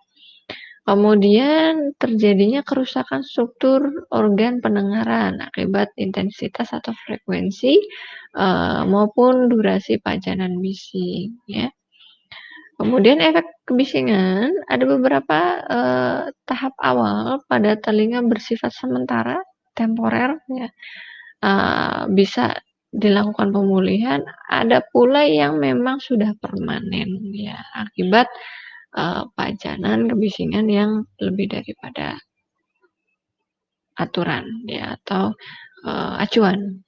Kemudian terjadinya kerusakan struktur organ pendengaran akibat intensitas atau frekuensi maupun durasi pajanan bising, ya. Kemudian efek kebisingan ada beberapa tahap awal pada telinga bersifat sementara, temporer, ya. Bisa dilakukan pemulihan, ada pula yang memang sudah permanen, ya, akibat pajanan kebisingan yang lebih daripada aturan, ya, atau acuan.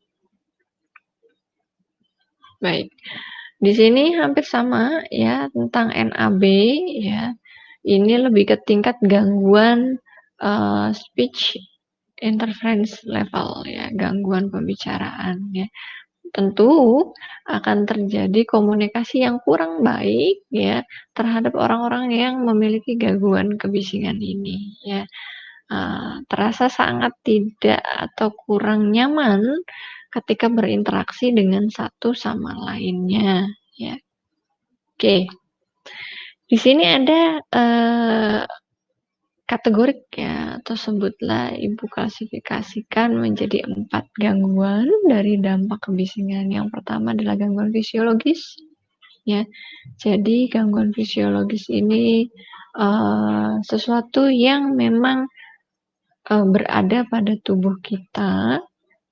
Baik, di sini hampir sama, ya, tentang NAB, ya. Ini lebih ke tingkat gangguan speech interference level, ya, gangguan pembicaraan, ya. Tentu akan terjadi komunikasi yang kurang baik, ya, terhadap orang-orang yang memiliki gangguan kebisingan ini, ya. Terasa sangat tidak atau kurang nyaman ketika berinteraksi dengan satu sama lainnya, ya. Oke. Di sini ada kategorik, ya, atau sebutlah Ibu klasifikasikan menjadi 4 gangguan dari dampak kebisingan. Yang pertama adalah gangguan fisiologis, ya. Jadi gangguan fisiologis ini sesuatu yang memang berada pada tubuh kita.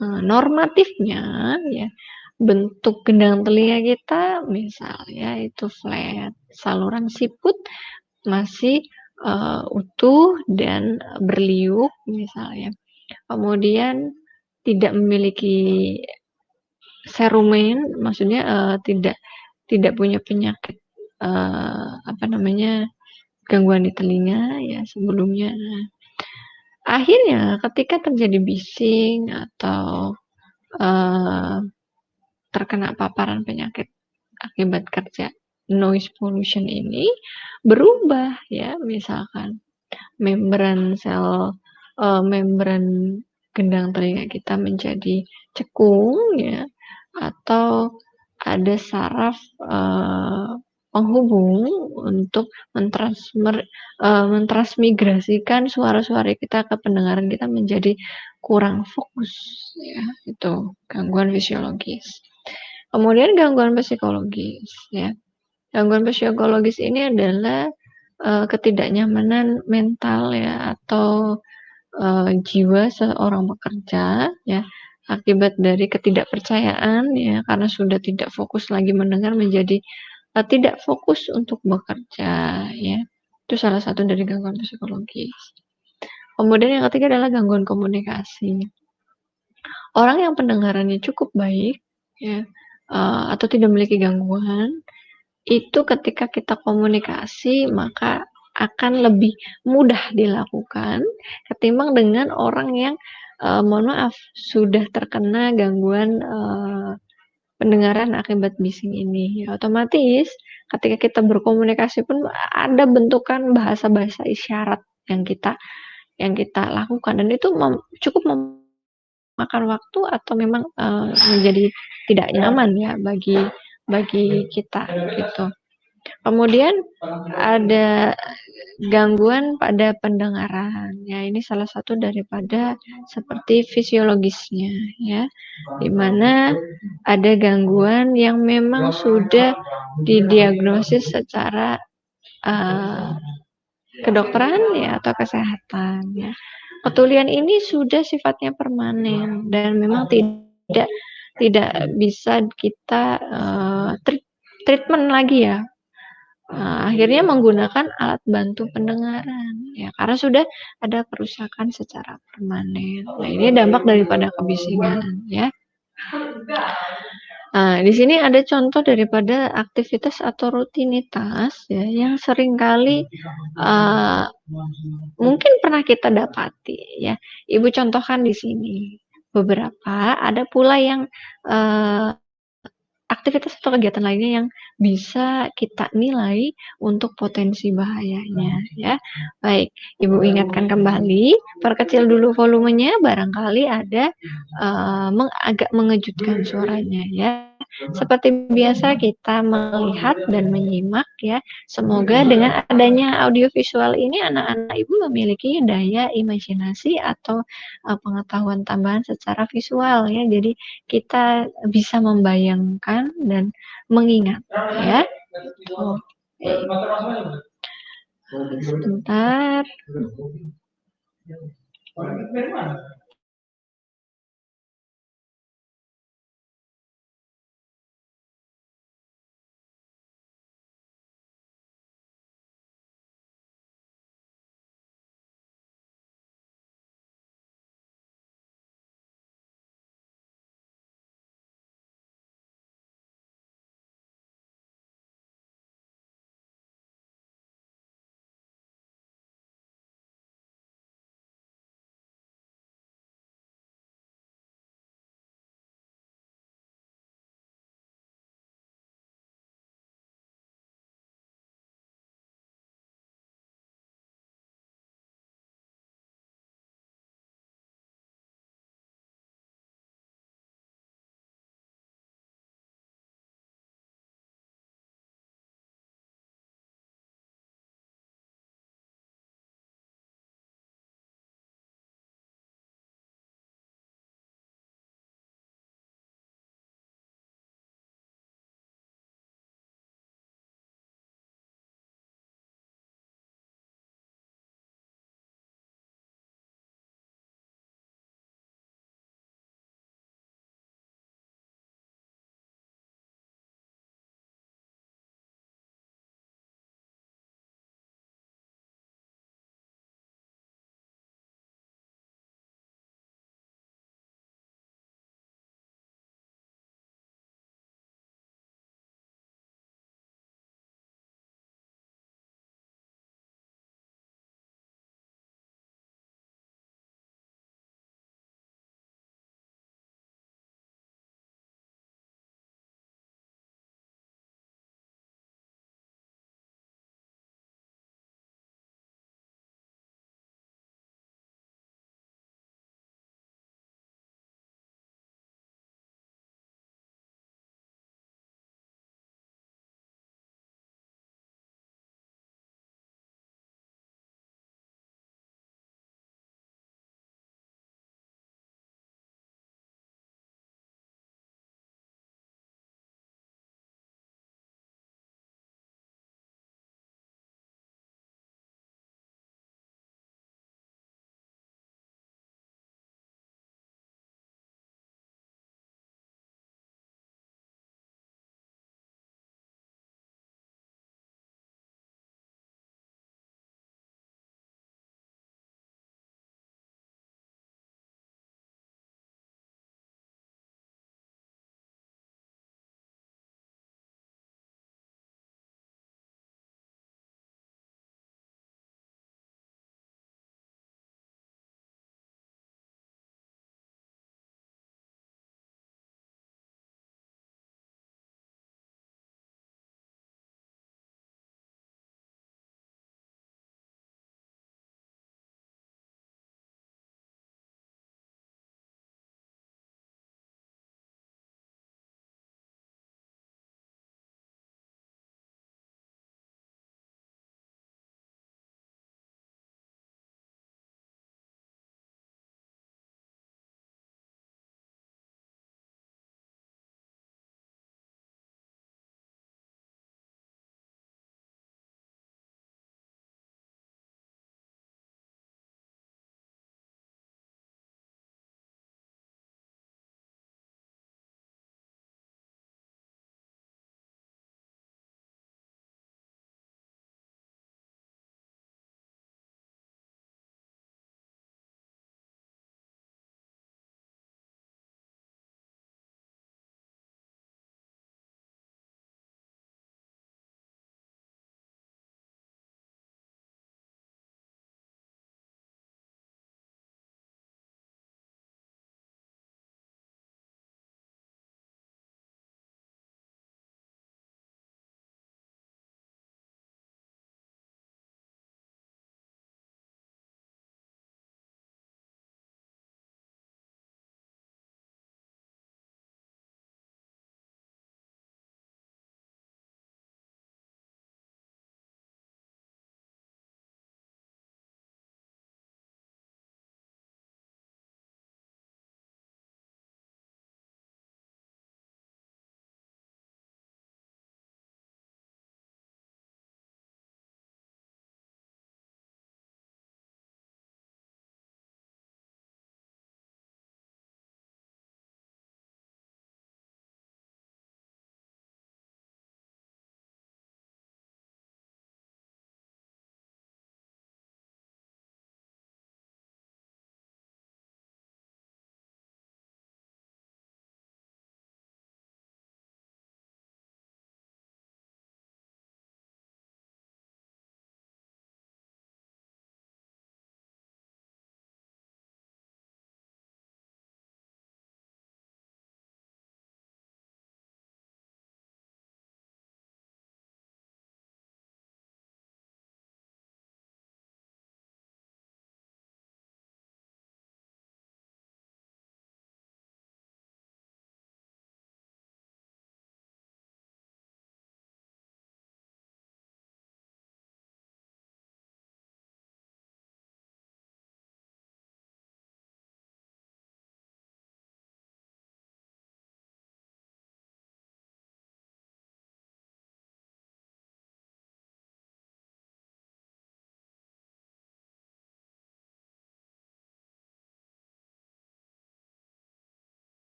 Normatifnya, ya, bentuk gendang telinga kita misal, ya, itu flat, saluran siput masih utuh dan berliuk misalnya. Kemudian tidak memiliki cerumen, maksudnya tidak punya penyakit gangguan di telinga, ya, sebelumnya. Nah, akhirnya ketika terjadi bising atau terkena paparan penyakit akibat kerja noise pollution ini berubah, ya, misalkan membran gendang telinga kita menjadi cekung, ya, atau ada saraf penghubung untuk mentransmigrasikan suara-suara kita ke pendengaran kita menjadi kurang fokus, ya. Itu gangguan fisiologis. Kemudian gangguan psikologis, ya. Gangguan psikologis ini adalah ketidaknyamanan mental, ya, atau jiwa seorang pekerja, ya, akibat dari ketidakpercayaan, ya, karena sudah tidak fokus lagi mendengar menjadi tidak fokus untuk bekerja, ya. Itu salah satu dari gangguan psikologis. Kemudian yang ketiga adalah gangguan komunikasi. Orang yang pendengarannya cukup baik, ya, atau tidak memiliki gangguan, itu ketika kita komunikasi maka akan lebih mudah dilakukan ketimbang dengan orang yang mohon maaf sudah terkena gangguan pendengaran akibat bising ini. Ya, otomatis ketika kita berkomunikasi pun ada bentukan bahasa-bahasa isyarat yang kita lakukan, dan itu cukup memakan waktu atau memang menjadi tidak nyaman, ya, bagi bagi kita gitu. Kemudian ada gangguan pada pendengaran. Ya, ini salah satu daripada seperti fisiologisnya ya. Di mana ada gangguan yang memang sudah didiagnosis secara kedokteran ya atau kesehatan ya. Ketulian ini sudah sifatnya permanen dan memang tidak bisa kita treatment lagi ya. Akhirnya menggunakan alat bantu pendengaran ya karena sudah ada kerusakan secara permanen. Nah, ini dampak daripada kebisingan ya. Nah, di sini ada contoh daripada aktivitas atau rutinitas ya yang seringkali mungkin pernah kita dapati ya. Ibu contohkan di sini beberapa, ada pula yang aktivitas atau kegiatan lainnya yang bisa kita nilai untuk potensi bahayanya ya. Baik, Ibu ingatkan kembali, perkecil dulu volumenya, barangkali ada agak mengejutkan suaranya ya. Seperti biasa kita melihat dan menyimak ya. Semoga dengan adanya audiovisual ini anak-anak Ibu memiliki daya imajinasi atau pengetahuan tambahan secara visual ya. Jadi kita bisa membayangkan dan mengingat ya. Oke. Sebentar.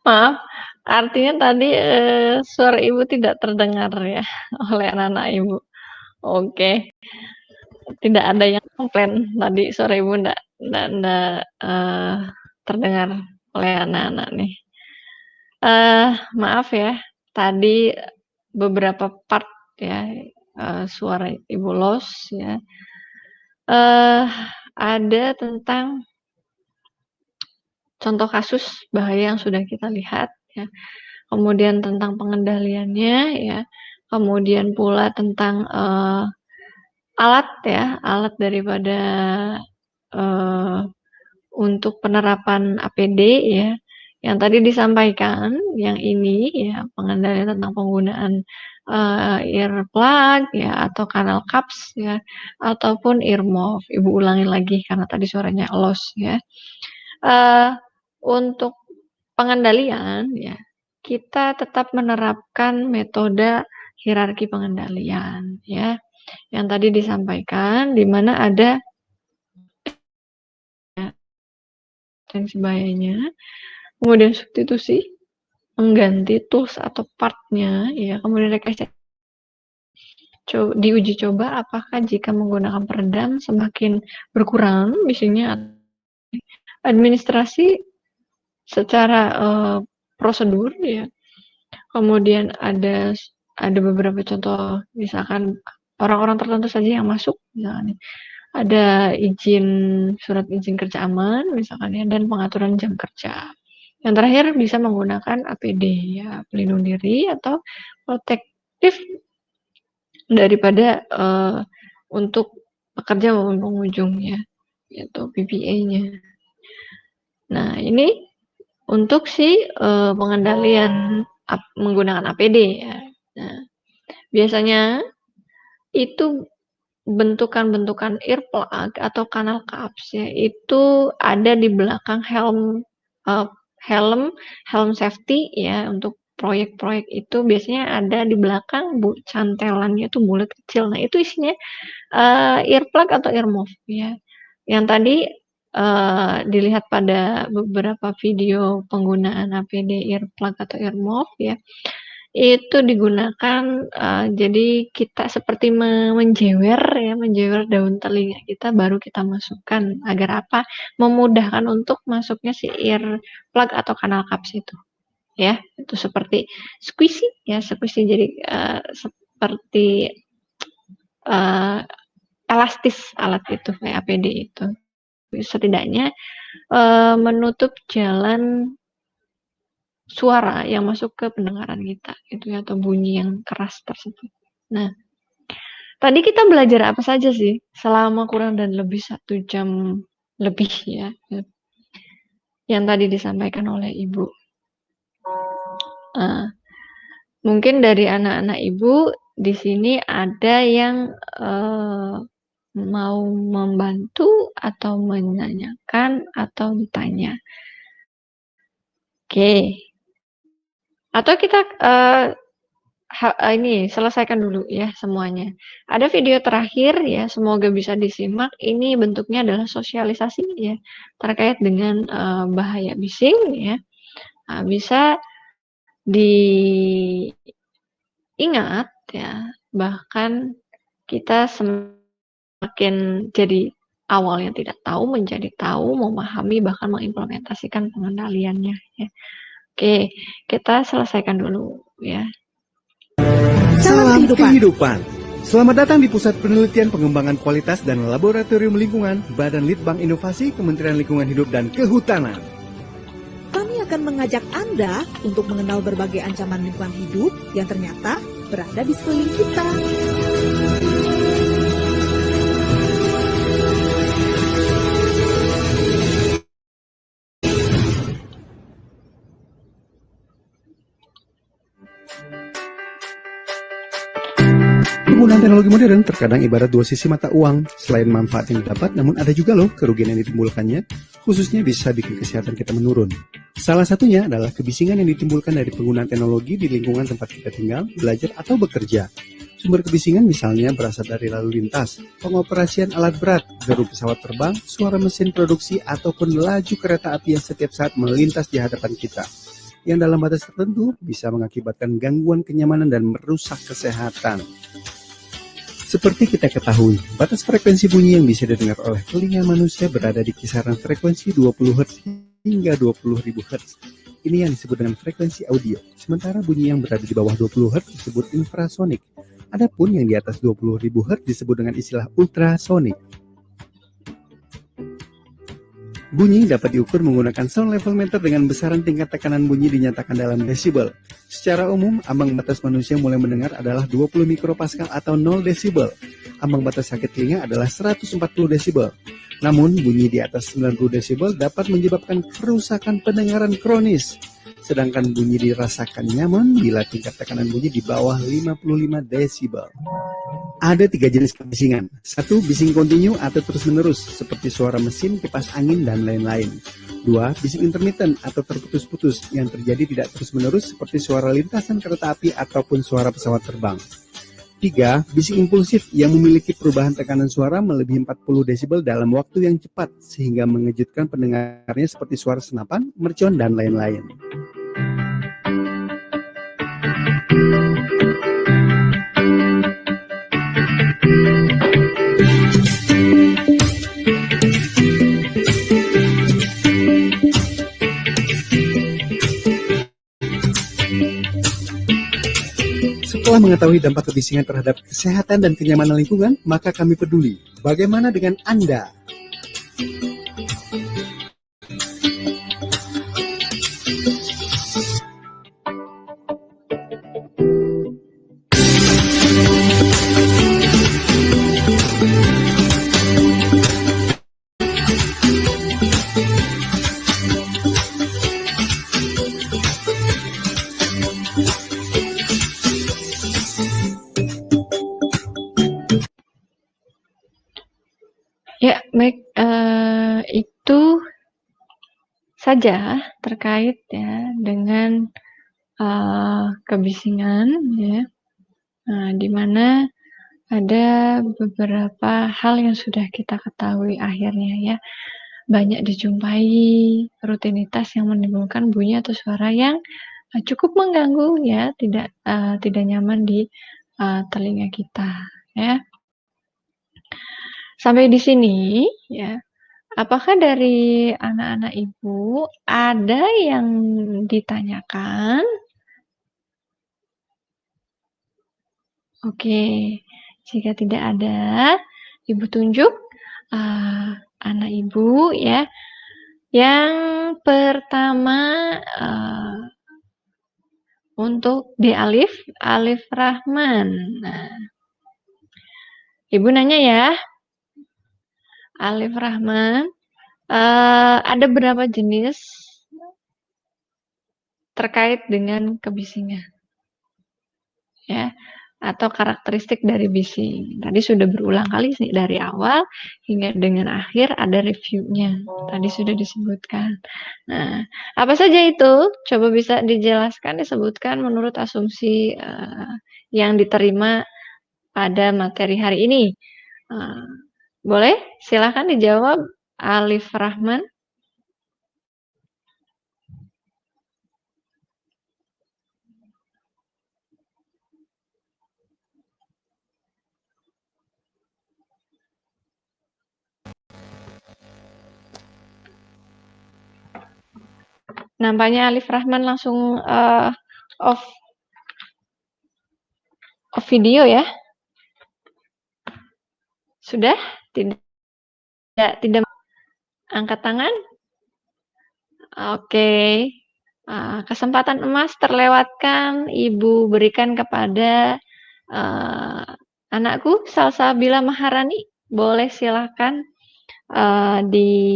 Maaf, artinya tadi, suara Ibu tidak terdengar ya oleh anak-anak Ibu. Oke, tidak ada yang komplain tadi suara Ibu ndak, terdengar oleh anak-anak nih. Maaf ya, tadi beberapa part ya, suara Ibu lost ya. Ada tentang contoh kasus bahaya yang sudah kita lihat ya, kemudian tentang pengendaliannya ya, kemudian pula tentang, alat ya, alat daripada, untuk penerapan APD ya, yang tadi disampaikan, yang ini ya, pengendalian tentang penggunaan, earplug ya, atau kanal cups ya, ataupun earmuff. Ibu ulangi lagi karena tadi suaranya lost ya. Untuk pengendalian ya, kita tetap menerapkan metode hierarki pengendalian ya, yang tadi disampaikan di mana ada potensi bahayanya, kemudian substitusi, mengganti tools atau part-nya ya, kemudian diuji coba apakah jika menggunakan peredam semakin berkurang misinya. Administrasi secara, prosedur ya, kemudian ada beberapa contoh, misalkan orang-orang tertentu saja yang masuk, misalkan ada surat izin kerja aman misalkan ya, dan pengaturan jam kerja. Yang terakhir bisa menggunakan APD ya, pelindung diri atau protektif daripada, untuk pekerja maupun pengunjung ya, yaitu PPA-nya. Nah, ini untuk pengendalian menggunakan APD ya. Nah, biasanya itu bentukan-bentukan earplug atau kanal cups ya, itu ada di belakang helm safety ya, untuk proyek-proyek itu biasanya ada di belakang cantelannya itu bulat kecil. Nah, itu isinya, earplug atau earmuff ya. Yang tadi, dilihat pada beberapa video penggunaan APD earplug atau earmuff ya, itu digunakan, jadi kita seperti menjewer daun telinga kita baru kita masukkan, agar apa, memudahkan untuk masuknya si earplug atau kanal cups itu, ya. Itu seperti squishy ya, squishy jadi, seperti, elastis alat itu, kayak APD itu. Setidaknya, menutup jalan suara yang masuk ke pendengaran kita gitu ya, atau bunyi yang keras tersebut. Nah, tadi kita belajar apa saja sih selama kurang dan lebih 1 jam lebih ya, yang tadi disampaikan oleh Ibu. Mungkin dari anak-anak Ibu di sini ada yang, mau membantu atau menanyakan atau ditanya. Oke. Atau kita, ini selesaikan dulu ya semuanya. Ada video terakhir ya, semoga bisa disimak. Ini bentuknya adalah sosialisasi ya, terkait dengan, bahaya bising ya. Bisa diingat ya, bahkan kita semakin jadi awalnya tidak tahu, menjadi tahu, memahami, bahkan mengimplementasikan pengendaliannya ya. Oke, kita selesaikan dulu ya. Salam kehidupan. Selamat datang di Pusat Penelitian Pengembangan Kualitas dan Laboratorium Lingkungan Badan Litbang Inovasi Kementerian Lingkungan Hidup dan Kehutanan. Kami akan mengajak Anda untuk mengenal berbagai ancaman lingkungan hidup yang ternyata berada di sekeliling kita. Penggunaan teknologi modern terkadang ibarat dua sisi mata uang. Selain manfaat yang didapat, namun ada juga loh kerugian yang ditimbulkannya, khususnya bisa bikin kesehatan kita menurun. Salah satunya adalah kebisingan yang ditimbulkan dari penggunaan teknologi di lingkungan tempat kita tinggal, belajar, atau bekerja. Sumber kebisingan misalnya berasal dari lalu lintas, pengoperasian alat berat, deru pesawat terbang, suara mesin produksi, ataupun laju kereta api yang setiap saat melintas di hadapan kita. yang dalam batas tertentu bisa mengakibatkan gangguan kenyamanan dan merusak kesehatan. Seperti kita ketahui, batas frekuensi bunyi yang bisa didengar oleh telinga manusia berada di kisaran frekuensi 20 Hz hingga 20.000 Hz. Ini yang disebut dengan frekuensi audio. Sementara bunyi yang berada di bawah 20 Hz disebut infrasonik. Adapun yang di atas 20.000 Hz disebut dengan istilah ultrasonik. Bunyi dapat diukur menggunakan sound level meter dengan besaran tingkat tekanan bunyi dinyatakan dalam desibel. Secara umum, ambang batas manusia mulai mendengar adalah 20 mikropascal atau 0 desibel. Ambang batas sakit telinga adalah 140 desibel. Namun, bunyi di atas 90 desibel dapat menyebabkan kerusakan pendengaran kronis. Sedangkan bunyi dirasakan nyaman bila tingkat tekanan bunyi di bawah 55 desibel. Ada 3 jenis kebisingan. 1. Bising kontinu atau terus-menerus, seperti suara mesin, kipas angin, dan lain-lain. 2. Bising intermittent atau terputus-putus, yang terjadi tidak terus-menerus, seperti suara lintasan kereta api ataupun suara pesawat terbang. 3. Bising impulsif, yang memiliki perubahan tekanan suara melebihi 40 desibel dalam waktu yang cepat, sehingga mengejutkan pendengarnya seperti suara senapan, mercon, dan lain-lain. Setelah mengetahui dampak kebisingan terhadap kesehatan dan kenyamanan lingkungan, maka kami peduli. Bagaimana dengan Anda? Ya, baik, itu saja terkait ya dengan kebisingan ya. Nah, di mana ada beberapa hal yang sudah kita ketahui akhirnya ya. Banyak dijumpai rutinitas yang menimbulkan bunyi atau suara yang cukup mengganggu ya, tidak nyaman di telinga kita ya. Sampai di sini ya. Apakah dari anak-anak Ibu ada yang ditanyakan? Oke, jika tidak ada, Ibu tunjuk anak Ibu ya. Yang pertama untuk di Alif Rahman. Nah, Ibu nanya ya, Alif Rahman, ada berapa jenis terkait dengan kebisingan? Ya, atau karakteristik dari bising. Tadi sudah berulang kali sih dari awal hingga dengan akhir ada reviewnya. Tadi sudah disebutkan. Nah, apa saja itu? Coba bisa dijelaskan, disebutkan menurut asumsi yang diterima pada materi hari ini. Boleh? Silahkan dijawab, Alif Rahman. Nampaknya Alif Rahman langsung off video ya. Sudah? Tidak angkat tangan? Oke. Kesempatan emas terlewatkan Ibu berikan kepada anakku Salsabila Maharani. Boleh silakan dijawab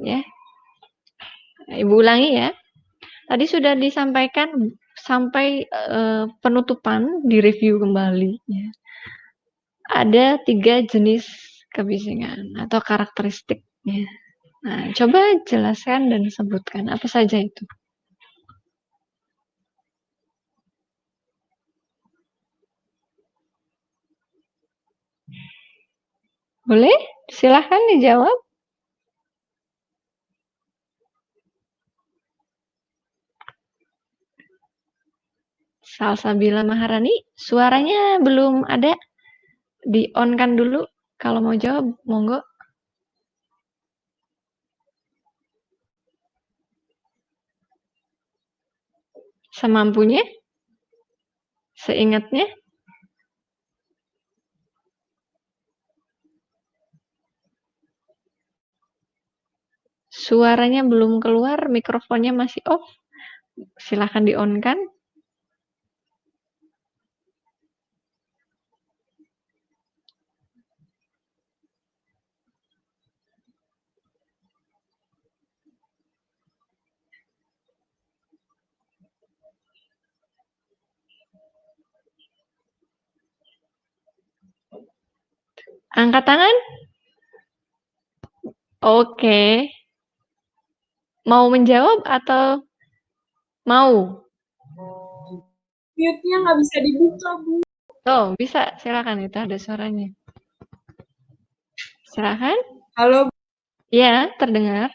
ya. Ibu ulangi ya. Tadi sudah disampaikan sampai penutupan, direview kembali ya. Ada 3 jenis kebisingan atau karakteristiknya. Nah, coba jelaskan dan sebutkan apa saja itu. Boleh? Silahkan dijawab. Salsabila Maharani, suaranya belum ada. Di-on-kan dulu. Kalau mau jawab, monggo. Semampunya? Seingatnya? Suaranya belum keluar, mikrofonnya masih off. Silahkan di-on-kan. Angkat tangan? Oke. Mau menjawab atau mau? Mute-nya nggak bisa dibuka, Bu. Oh, bisa. Silakan, itu ada suaranya. Silakan. Halo, Ya, terdengar.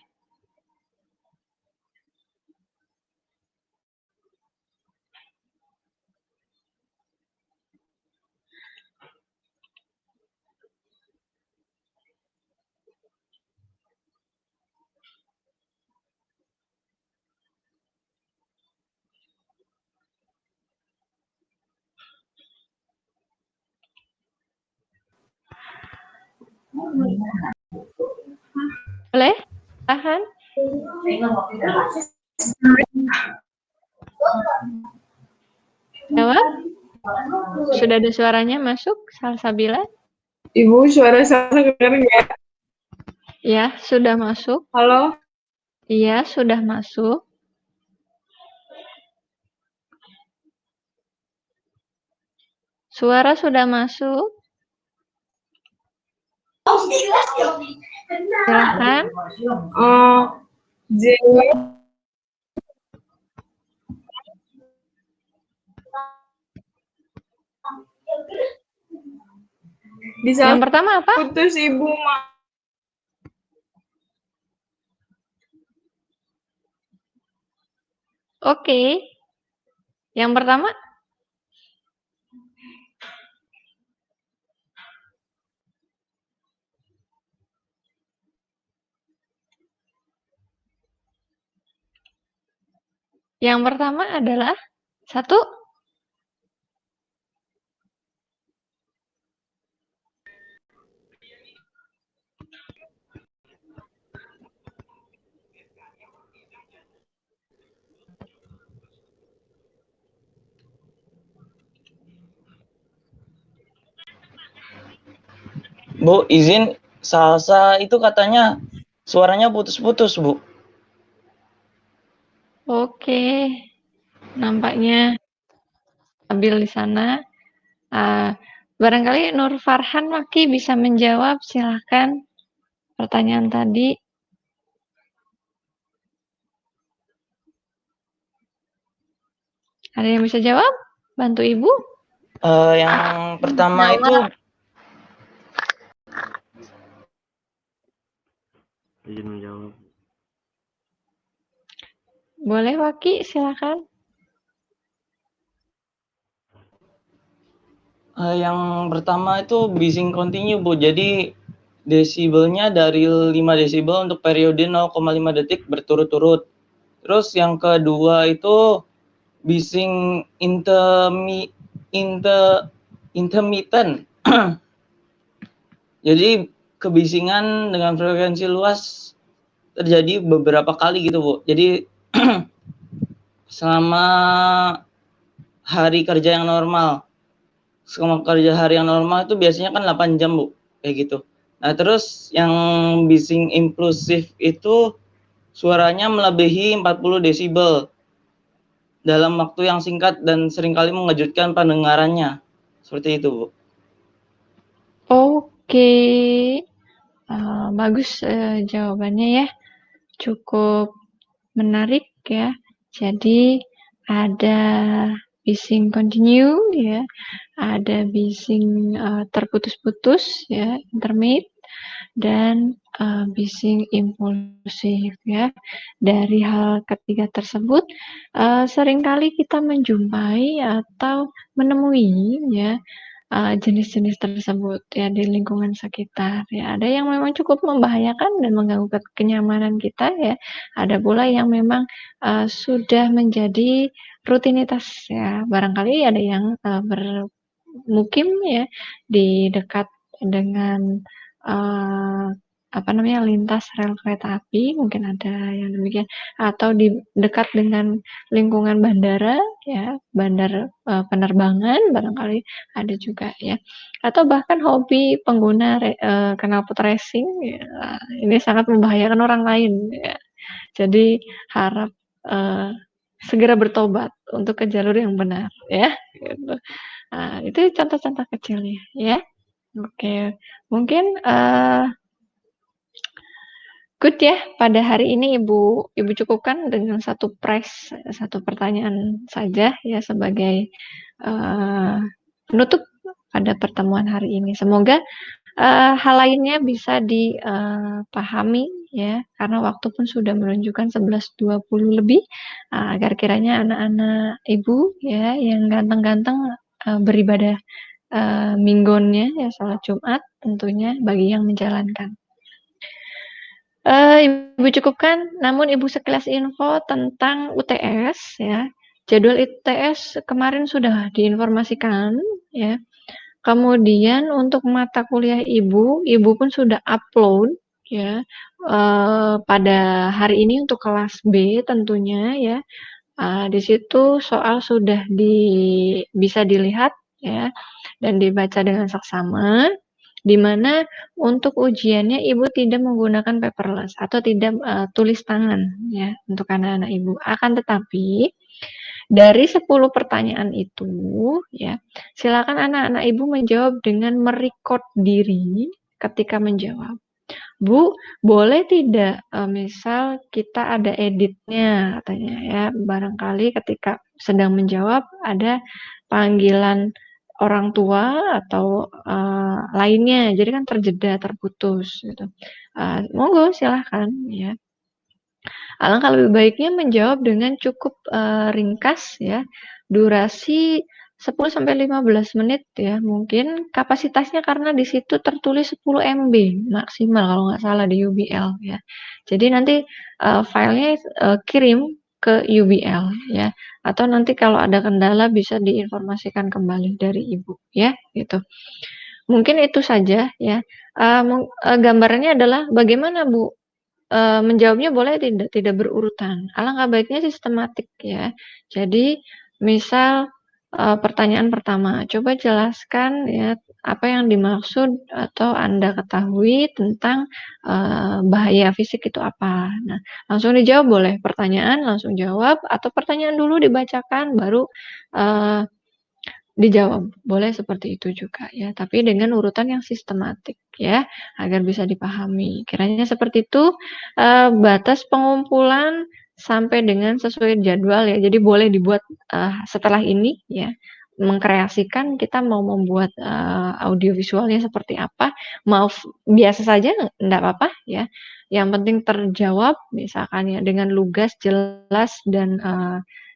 Boleh? Silakan. Jawab. Sudah ada suaranya masuk, Salsabila? Ibu, suara saya dengar nggak? Ya, sudah masuk. Halo? Iya, sudah masuk. Suara sudah masuk. Silahkan. J. Yang pertama apa? Putus Ibu, Ma. Oke. Yang pertama? Yang pertama adalah 1. Bu, izin, salsa itu katanya suaranya putus-putus, Bu. Oke. Nampaknya stabil di sana. Barangkali Nur Farhan Maki bisa menjawab, silahkan. Pertanyaan tadi. Ada yang bisa jawab? Bantu Ibu? Yang pertama itu Izin menjawab. Boleh, Waki, silakan. yang pertama itu bising continue, Bu. Jadi desibelnya dari 5 desibel untuk periode 0,5 detik berturut-turut. Terus yang kedua itu bising intermittent. Jadi kebisingan dengan frekuensi luas terjadi beberapa kali gitu, Bu. Jadi selama hari kerja yang normal. Selama kerja hari yang normal itu biasanya kan 8 jam, Bu. Kayak gitu. Nah, terus yang bising impulsif itu suaranya melebihi 40 desibel dalam waktu yang singkat dan seringkali mengejutkan pendengarannya. Seperti itu, Bu. Oke. Bagus jawabannya ya. Cukup menarik ya. Jadi ada bising continue ya, ada bising terputus-putus ya, intermit, dan bising impulsif ya. Dari hal ketiga tersebut seringkali kita menjumpai atau menemui ya jenis-jenis tersebut ya di lingkungan sekitar ya. Ada yang memang cukup membahayakan dan mengganggu kenyamanan kita ya. Ada pula yang memang sudah menjadi rutinitas ya. Barangkali ada yang bermukim ya di dekat dengan lintas rel kereta api, mungkin ada yang demikian, atau di dekat dengan lingkungan bandara ya, bandar penerbangan barangkali ada juga ya, atau bahkan hobi pengguna knalpot racing ya, ini sangat membahayakan orang lain ya. Jadi harap segera bertobat untuk ke jalur yang benar ya, gitu. Itu contoh-contoh kecilnya ya. Oke, mungkin good ya, pada hari ini Ibu cukupkan dengan satu pertanyaan saja ya sebagai penutup pada pertemuan hari ini. Semoga hal lainnya bisa dipahami ya, karena waktu pun sudah menunjukkan 11.20 lebih, agar kiranya anak-anak Ibu ya yang ganteng-ganteng beribadah minggonnya ya, sholat Jumat tentunya bagi yang menjalankan. Ibu cukupkan, namun Ibu sekilas info tentang UTS ya. Jadwal UTS kemarin sudah diinformasikan ya. Kemudian untuk mata kuliah Ibu pun sudah upload ya pada hari ini untuk kelas B tentunya ya. Di situ soal sudah bisa dilihat ya dan dibaca dengan saksama, di mana untuk ujiannya Ibu tidak menggunakan paperless atau tidak tulis tangan ya untuk anak-anak Ibu. Akan tetapi dari 10 pertanyaan itu ya, silakan anak-anak Ibu menjawab dengan merecord diri ketika menjawab. Bu, boleh tidak misal kita ada editnya katanya ya, barangkali ketika sedang menjawab ada panggilan orang tua atau lainnya, jadi kan terjeda, terputus gitu. Monggo silahkan ya. Alangkah lebih baiknya menjawab dengan cukup ringkas ya, durasi 10-15 menit ya, mungkin kapasitasnya karena di situ tertulis 10 MB maksimal kalau nggak salah di UBL ya. Jadi nanti filenya kirim ke UBL ya, atau nanti kalau ada kendala bisa diinformasikan kembali dari Ibu ya, gitu. Mungkin itu saja ya. Gambarannya adalah bagaimana Bu menjawabnya boleh tidak berurutan. Alangkah baiknya sistematik ya. Jadi misal pertanyaan pertama, coba jelaskan ya apa yang dimaksud atau Anda ketahui tentang bahaya fisik itu apa. Nah, langsung dijawab boleh, pertanyaan langsung jawab atau pertanyaan dulu dibacakan baru dijawab, boleh seperti itu juga ya, tapi dengan urutan yang sistematik ya, agar bisa dipahami. Kiranya seperti itu, batas pengumpulan sampai dengan sesuai jadwal ya, jadi boleh dibuat setelah ini ya, mengkreasikan kita mau membuat audio visualnya seperti apa, mau biasa saja enggak apa-apa ya, yang penting terjawab misalkan ya dengan lugas, jelas dan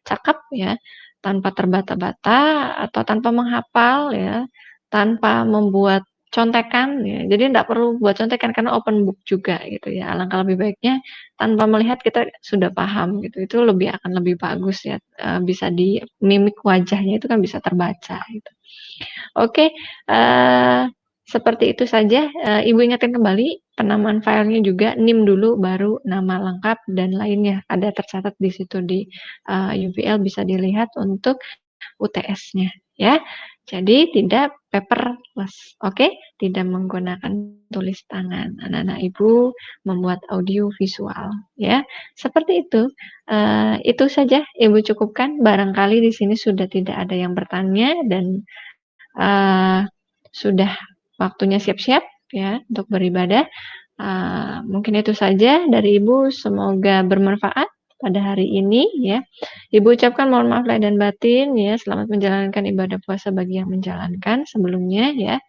cakep ya, tanpa terbata-bata atau tanpa menghafal ya, tanpa membuat contekan ya. Jadi enggak perlu buat contekan karena open book juga gitu ya. Alangkah lebih baiknya tanpa melihat kita sudah paham gitu. Itu akan lebih bagus ya, bisa di mimik wajahnya itu kan bisa terbaca gitu. Oke, seperti itu saja. Ibu ingatkan kembali penamaan filenya juga NIM dulu baru nama lengkap dan lainnya ada tercatat di situ di UBL bisa dilihat untuk UTS-nya ya. Jadi tidak paperless, oke? Tidak menggunakan tulis tangan. Anak-anak Ibu membuat audio visual ya. Seperti itu. Itu saja Ibu cukupkan. Barangkali di sini sudah tidak ada yang bertanya dan sudah waktunya siap-siap ya untuk beribadah. Mungkin itu saja dari Ibu, semoga bermanfaat pada hari ini ya. Ibu ucapkan mohon maaf lahir dan batin ya, selamat menjalankan ibadah puasa bagi yang menjalankan sebelumnya ya.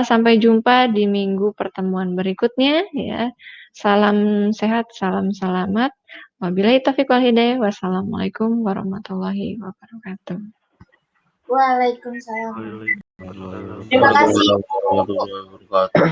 Sampai jumpa di minggu pertemuan berikutnya ya. Salam sehat, salam selamat. Wabillahi taufiq wal hidayah. Wassalamualaikum warahmatullahi wabarakatuh. Waalaikumsalam. Waalaikumsalam. Terima kasih. warahmatullahi wabarakatuh.